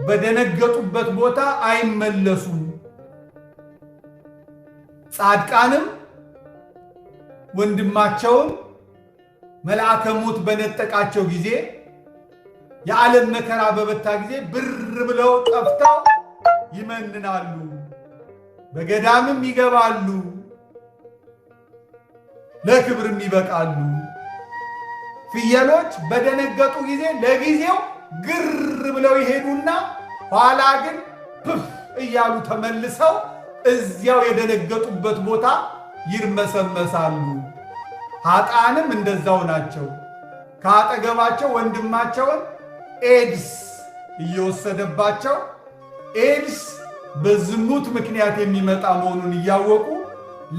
በደነገጡበት ቦታ አይመለሱም። ጻድቃንም ወንድማቸውን መልአከ ሞት በነጠቃቸው ጊዜ፣ የዓለም መከራ በበታ ጊዜ ብር ብለው ጠፍተው ይመንናሉ፣ በገዳምም ይገባሉ፣ ለክብርም ይበቃሉ። ፍየሎች በደነገጡ ጊዜ ለጊዜው ግር ብለው ይሄዱና ኋላ ግን ፕፍ እያሉ ተመልሰው እዚያው የደነገጡበት ቦታ ይርመሰመሳሉ። ኃጥአንም እንደዛው ናቸው። ከአጠገባቸው ወንድማቸውን ኤድስ እየወሰደባቸው፣ ኤድስ በዝሙት ምክንያት የሚመጣ መሆኑን እያወቁ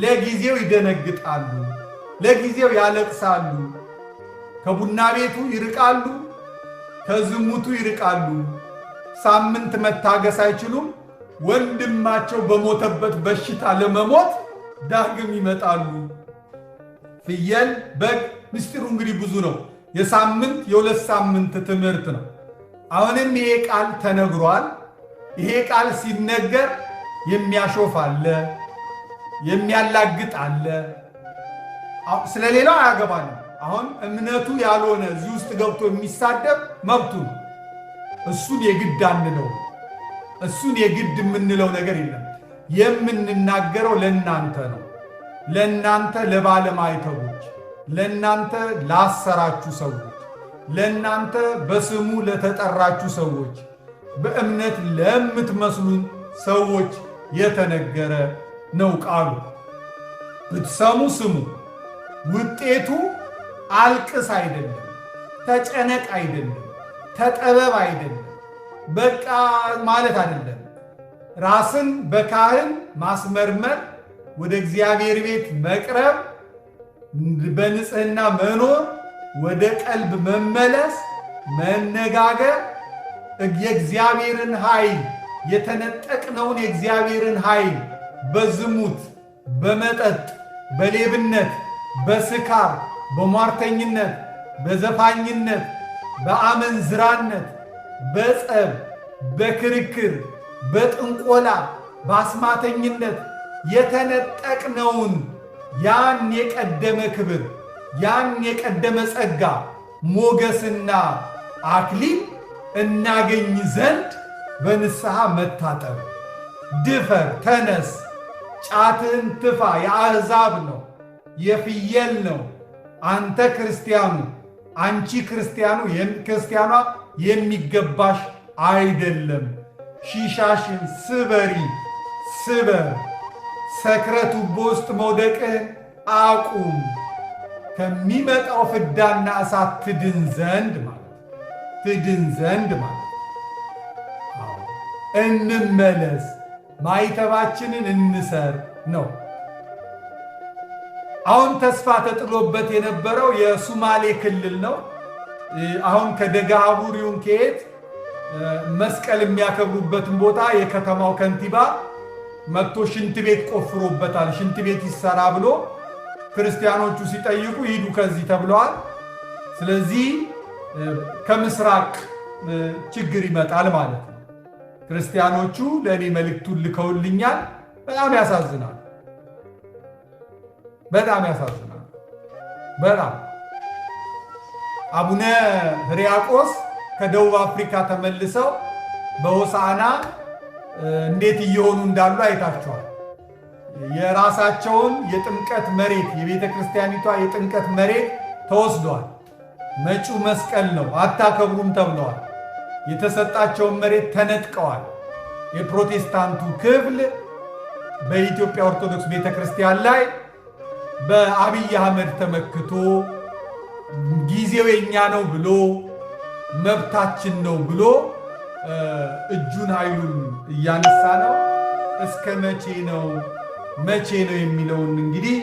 ለጊዜው ይደነግጣሉ፣ ለጊዜው ያለቅሳሉ። ከቡና ቤቱ ይርቃሉ፣ ከዝሙቱ ይርቃሉ። ሳምንት መታገስ አይችሉም። ወንድማቸው በሞተበት በሽታ ለመሞት ዳግም ይመጣሉ። ፍየል፣ በግ ምስጢሩ እንግዲህ ብዙ ነው። የሳምንት የሁለት ሳምንት ትምህርት ነው። አሁንም ይሄ ቃል ተነግሯል። ይሄ ቃል ሲነገር የሚያሾፍ አለ፣ የሚያላግጥ አለ። ስለሌላው አያገባንም። አሁን እምነቱ ያልሆነ እዚህ ውስጥ ገብቶ የሚሳደብ መብቱ ነው። እሱን የግድ አንለው። እሱን የግድ የምንለው ነገር የለም። የምንናገረው ለእናንተ ነው። ለእናንተ ለባለማይተቦች፣ ለእናንተ ላሰራችሁ ሰዎች፣ ለእናንተ በስሙ ለተጠራችሁ ሰዎች፣ በእምነት ለምትመስሉን ሰዎች የተነገረ ነው ቃሉ። ብትሰሙ ስሙ። ውጤቱ አልቅስ አይደለም፣ ተጨነቅ አይደለም፣ ተጠበብ አይደለም፣ በቃ ማለት አይደለም። ራስን በካህን ማስመርመር፣ ወደ እግዚአብሔር ቤት መቅረብ፣ በንጽህና መኖር፣ ወደ ቀልብ መመለስ፣ መነጋገር፣ የእግዚአብሔርን ኃይል የተነጠቅነውን የእግዚአብሔርን ኃይል በዝሙት፣ በመጠጥ፣ በሌብነት፣ በስካር፣ በሟርተኝነት፣ በዘፋኝነት፣ በአመንዝራነት፣ በጸብ፣ በክርክር፣ በጥንቆላ፣ በአስማተኝነት የተነጠቅነውን ያን የቀደመ ክብር፣ ያን የቀደመ ጸጋ፣ ሞገስና አክሊል እናገኝ ዘንድ በንስሐ መታጠብ። ድፈር፣ ተነስ፣ ጫትህን ትፋ። የአሕዛብ ነው፣ የፍየል ነው። አንተ ክርስቲያኑ፣ አንቺ ክርስቲያኗ የሚገባሽ አይደለም። ሺሻሽን ስበሪ፣ ስበር። ሰክረ ቱቦ ውስጥ መውደቅህን አቁም። ከሚመጣው ፍዳና እሳት ትድን ዘንድ ማለት እንመለስ፣ ማይተባችንን እንሰር ነው። አሁን ተስፋ ተጥሎበት የነበረው የሱማሌ ክልል ነው። አሁን ከደጋሃቡር ይሁን ከየት መስቀል የሚያከብሩበትን ቦታ የከተማው ከንቲባ መጥቶ ሽንት ቤት ቆፍሮበታል። ሽንት ቤት ይሰራ ብሎ ክርስቲያኖቹ ሲጠይቁ ሂዱ ከዚህ ተብለዋል። ስለዚህ ከምስራቅ ችግር ይመጣል ማለት ነው። ክርስቲያኖቹ ለእኔ መልእክቱን ልከውልኛል። በጣም ያሳዝናል። በጣም አቡነ ሕርያቆስ ከደቡብ አፍሪካ ተመልሰው በሆሳዕና እንዴት እየሆኑ እንዳሉ አይታችኋል። የራሳቸውን የጥምቀት መሬት፣ የቤተ ክርስቲያኒቷ የጥምቀት መሬት ተወስዷል። መጪው መስቀል ነው፣ አታከብሩም ተብለዋል። የተሰጣቸውን መሬት ተነጥቀዋል። የፕሮቴስታንቱ ክፍል በኢትዮጵያ ኦርቶዶክስ ቤተ ክርስቲያን ላይ በአብይ አህመድ ተመክቶ ጊዜው የኛ ነው ብሎ መብታችን ነው ብሎ እጁን ኃይሉን እያነሳ ነው። እስከ መቼ ነው የሚለውን እንግዲህ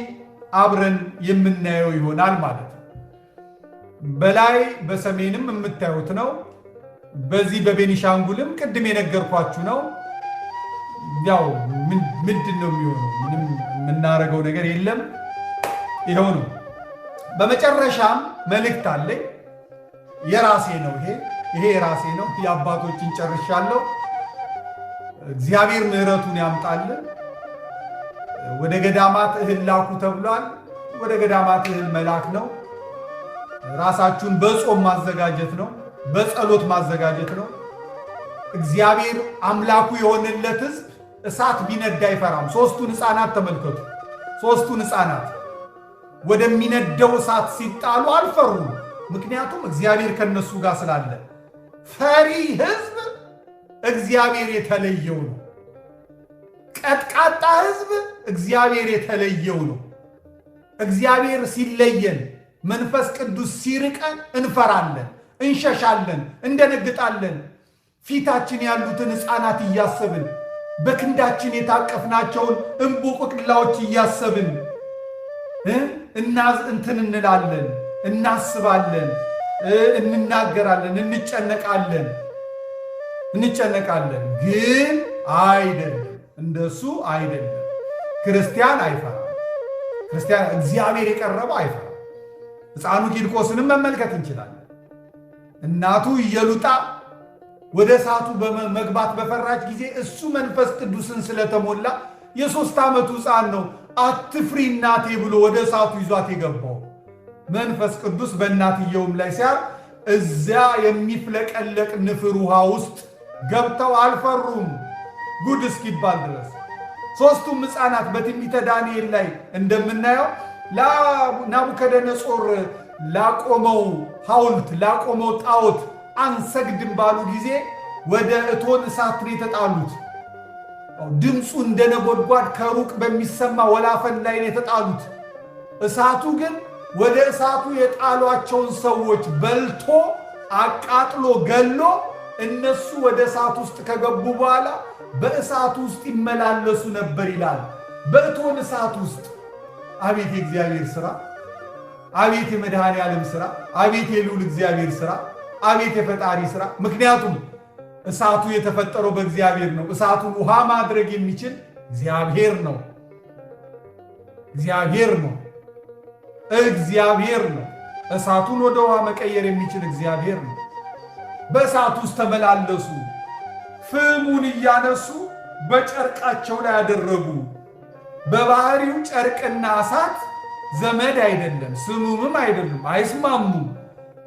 አብረን የምናየው ይሆናል ማለት ነው። በላይ በሰሜንም የምታዩት ነው። በዚህ በቤኒሻንጉልም ቅድም የነገርኳችሁ ነው። ያው ምንድን ነው የሚሆነው? ምንም የምናደርገው ነገር የለም። ይኸው ነው። በመጨረሻም መልእክት አለኝ። የራሴ ነው ይሄ የራሴ ነው። የአባቶችን ጨርሻለሁ። እግዚአብሔር ምሕረቱን ያምጣልን። ወደ ገዳማት እህል ላኩ ተብሏል። ወደ ገዳማት እህል መላክ ነው። ራሳችሁን በጾም ማዘጋጀት ነው። በጸሎት ማዘጋጀት ነው። እግዚአብሔር አምላኩ የሆነለት ሕዝብ እሳት ቢነድ አይፈራም። ሦስቱን ሕፃናት ተመልከቱ። ሦስቱን ሕፃናት ወደሚነደው እሳት ሲጣሉ አልፈሩም። ምክንያቱም እግዚአብሔር ከነሱ ጋር ስላለ። ፈሪ ሕዝብ እግዚአብሔር የተለየው ነው። ቀጥቃጣ ሕዝብ እግዚአብሔር የተለየው ነው። እግዚአብሔር ሲለየን፣ መንፈስ ቅዱስ ሲርቀን እንፈራለን፣ እንሸሻለን፣ እንደነግጣለን። ፊታችን ያሉትን ሕፃናት እያሰብን፣ በክንዳችን የታቀፍናቸውን እንቦቆቅላዎች እያሰብን እንትን እንላለን፣ እናስባለን፣ እንናገራለን፣ እንጨነቃለን። ግን አይደለም፣ እንደሱ አይደለም። ክርስቲያን አይፈራም። ክርስቲያን እግዚአብሔር የቀረበው አይፈራም። ሕፃኑ ቂርቆስንም መመልከት እንችላለን። እናቱ ኢየሉጣ ወደ እሳቱ መግባት በፈራች ጊዜ እሱ መንፈስ ቅዱስን ስለተሞላ የ3 ዓመቱ ሕፃን ነው። አትፍሪ እናቴ ብሎ ወደ እሳቱ ይዟት የገባው መንፈስ ቅዱስ በእናትየውም ላይ ሲያር እዚያ የሚፍለቀለቅ ንፍር ውሃ ውስጥ ገብተው አልፈሩም ጉድ እስኪባል ድረስ። ሦስቱም ሕፃናት በትንቢተ ዳንኤል ላይ እንደምናየው ናቡከደነጾር ላቆመው ሐውልት ላቆመው ጣዖት አንሰግድም ባሉ ጊዜ ወደ እቶን እሳት ነው የተጣሉት። ድምፁ እንደ ነጎድጓድ ከሩቅ በሚሰማ ወላፈን ላይ ነው የተጣሉት። እሳቱ ግን ወደ እሳቱ የጣሏቸውን ሰዎች በልቶ አቃጥሎ ገሎ እነሱ ወደ እሳት ውስጥ ከገቡ በኋላ በእሳት ውስጥ ይመላለሱ ነበር ይላል። በእቶን እሳት ውስጥ አቤት የእግዚአብሔር ሥራ! አቤት የመድኃኔ ዓለም ሥራ! አቤት የልዑል እግዚአብሔር ሥራ! አቤት የፈጣሪ ሥራ! ምክንያቱም እሳቱ የተፈጠረው በእግዚአብሔር ነው። እሳቱን ውሃ ማድረግ የሚችል እግዚአብሔር ነው። እግዚአብሔር ነው። እግዚአብሔር ነው። እሳቱን ወደ ውሃ መቀየር የሚችል እግዚአብሔር ነው። በእሳት ውስጥ ተመላለሱ። ፍሙን እያነሱ በጨርቃቸው ላይ ያደረጉ። በባህሪው ጨርቅና እሳት ዘመድ አይደለም፣ ስሙምም አይደሉም፣ አይስማሙም።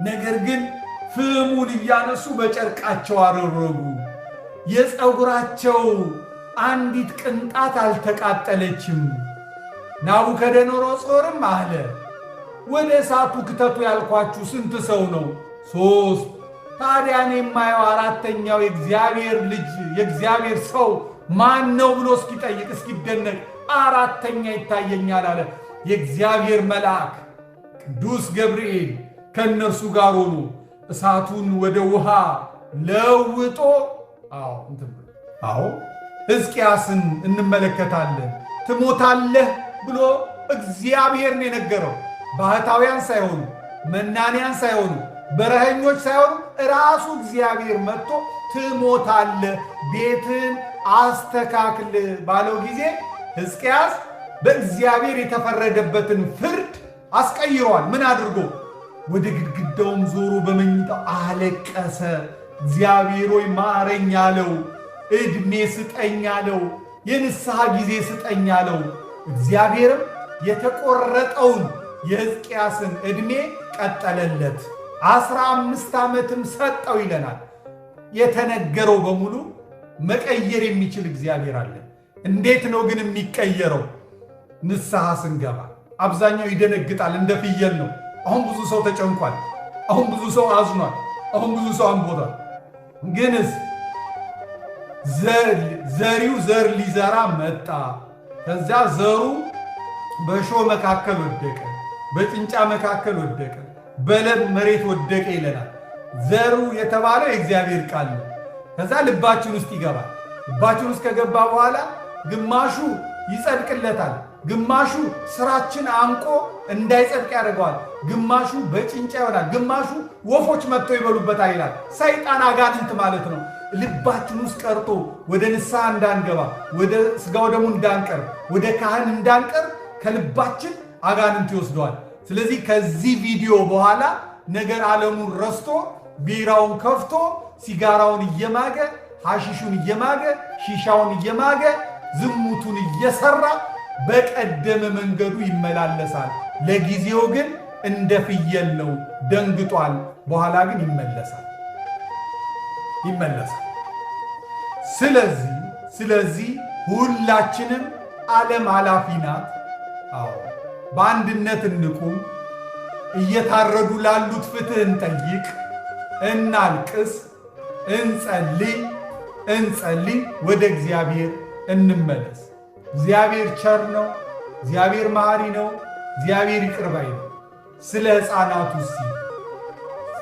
ነገር ግን ፍሙን እያነሱ በጨርቃቸው አደረጉ። የፀጉራቸው አንዲት ቅንጣት አልተቃጠለችም። ናቡከደነፆርም አለ ወደ እሳቱ ክተቱ ያልኳችሁ ስንት ሰው ነው? 3። ታዲያ እኔ የማየው አራተኛው የእግዚአብሔር ልጅ የእግዚአብሔር ሰው ማን ነው ብሎ እስኪጠይቅ እስኪደነቅ አራተኛ ይታየኛል አለ። የእግዚአብሔር መልአክ ቅዱስ ገብርኤል ከእነርሱ ጋር ሆኖ እሳቱን ወደ ውሃ ለውጦ ሕዝቅያስን እንመለከታለን። ትሞታለህ ብሎ እግዚአብሔር ነው የነገረው። ባህታውያን ሳይሆኑ መናንያን ሳይሆኑ በረኸኞች ሳይሆኑ ራሱ እግዚአብሔር መጥቶ ትሞታለህ፣ ቤትን አስተካክል ባለው ጊዜ ሕዝቅያስ በእግዚአብሔር የተፈረደበትን ፍርድ አስቀይሯል። ምን አድርጎ? ወደ ግድግዳውም ዞሮ በመኝታው አለቀሰ። እግዚአብሔር ሆይ ማረኝ አለው። ዕድሜ ስጠኝ አለው። የንስሐ ጊዜ ስጠኝ አለው። እግዚአብሔርም የተቆረጠውን የሕዝቅያስን ዕድሜ ቀጠለለት። 15 ዓመትም ሰጠው ይለናል። የተነገረው በሙሉ መቀየር የሚችል እግዚአብሔር አለ። እንዴት ነው ግን የሚቀየረው? ንስሐ ስንገባ። አብዛኛው ይደነግጣል፣ እንደ ፍየል ነው። አሁን ብዙ ሰው ተጨንቋል። አሁን ብዙ ሰው አዝኗል። አሁን ብዙ ሰው አንቦታል። ግንስ ዘሪው ዘር ሊዘራ መጣ። ከዚያ ዘሩ በእሾህ መካከል ወደቀ፣ በጭንጫ መካከል ወደቀ፣ በለም መሬት ወደቀ ይለናል። ዘሩ የተባለው የእግዚአብሔር ቃል ነው። ከዛ ልባችን ውስጥ ይገባል። ልባችን ውስጥ ከገባ በኋላ ግማሹ ይጸድቅለታል፣ ግማሹ ስራችን አንቆ እንዳይጸድቅ ያደርገዋል፣ ግማሹ በጭንጫ ይሆናል፣ ግማሹ ወፎች መጥተው ይበሉበታል ይላል። ሰይጣን አጋንንት ማለት ነው። ልባችን ውስጥ ቀርቶ ወደ ንስሐ እንዳንገባ፣ ወደ ሥጋው ደሙ እንዳንቀርብ፣ ወደ ካህን እንዳንቀርብ ከልባችን አጋንንት ይወስደዋል። ስለዚህ ከዚህ ቪዲዮ በኋላ ነገር ዓለሙን ረስቶ ቢራውን ከፍቶ ሲጋራውን እየማገ ሐሺሹን እየማገ ሺሻውን እየማገ ዝሙቱን እየሰራ በቀደመ መንገዱ ይመላለሳል። ለጊዜው ግን እንደ ፍየል ነው፣ ደንግጧል። በኋላ ግን ይመለሳል። ስለዚህ ሁላችንም ዓለም ኃላፊ ናት። በአንድነት እንቁም። እየታረዱ ላሉት ፍትህ እንጠይቅ፣ እናልቅስ፣ እንጸልይ፣ ወደ እግዚአብሔር እንመለስ። እግዚአብሔር ቸር ነው። እግዚአብሔር መሐሪ ነው። እግዚአብሔር ይቅር ባይ ነው። ስለ ሕፃናቱ ሲል፣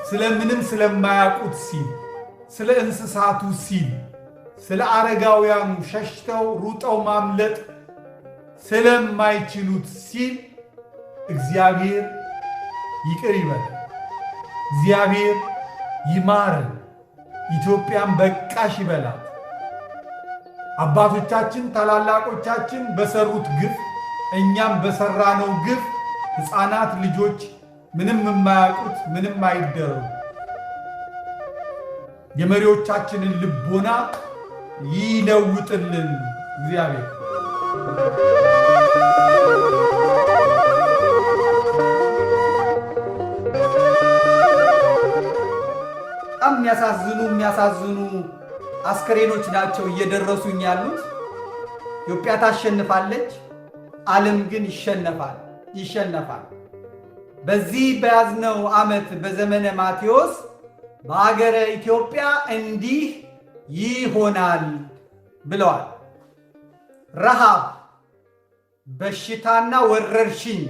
ስለ ምንም ስለማያውቁት ሲል፣ ስለ እንስሳቱ ሲል፣ ስለ አረጋውያኑ ሸሽተው ሩጠው ማምለጥ ስለማይችሉት ሲል እግዚአብሔር ይቅር ይበለን። እግዚአብሔር ይማረን። ኢትዮጵያን በቃሽ ይበላት። አባቶቻችን ታላላቆቻችን በሰሩት ግፍ፣ እኛም በሰራነው ግፍ ሕፃናት ልጆች ምንም የማያውቁት ምንም አይደረጉ። የመሪዎቻችንን ልቦና ይለውጥልን እግዚአብሔር። በጣም የሚያሳዝኑ አስከሬኖች ናቸው እየደረሱኝ ያሉት። ኢትዮጵያ ታሸንፋለች፣ ዓለም ግን ይሸነፋል። በዚህ በያዝነው ዓመት በዘመነ ማቴዎስ በአገረ ኢትዮጵያ እንዲህ ይሆናል ብለዋል። ረሃብ፣ በሽታና ወረርሽኝ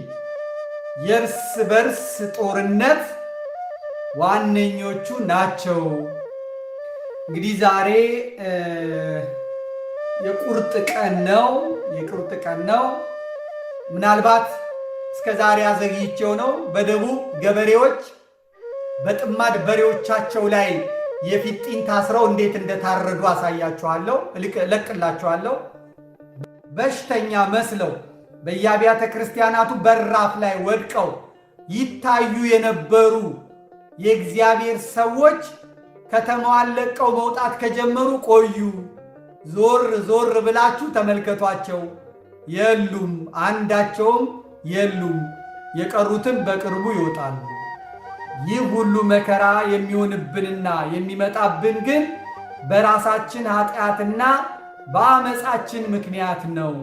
የእርስ በርስ ጦርነት ዋነኞቹ ናቸው። እንግዲህ ዛሬ የቁርጥ ቀን ነው። ምናልባት እስከ ዛሬ አዘግይቼው ነው። በደቡብ ገበሬዎች በጥማድ በሬዎቻቸው ላይ የፊጢን ታስረው እንዴት እንደታረዱ አሳያችኋለሁ፣ እለቅላችኋለሁ። በሽተኛ መስለው በየአብያተ ክርስቲያናቱ በራፍ ላይ ወድቀው ይታዩ የነበሩ የእግዚአብሔር ሰዎች ከተማዋን ለቀው መውጣት ከጀመሩ ቆዩ። ዞር ብላችሁ ተመልከቷቸው። የሉም፣ አንዳቸውም የሉም። የቀሩትም በቅርቡ ይወጣሉ። ይህ ሁሉ መከራ የሚሆንብንና የሚመጣብን ግን በራሳችን ኃጢአትና በአመፃችን ምክንያት ነው።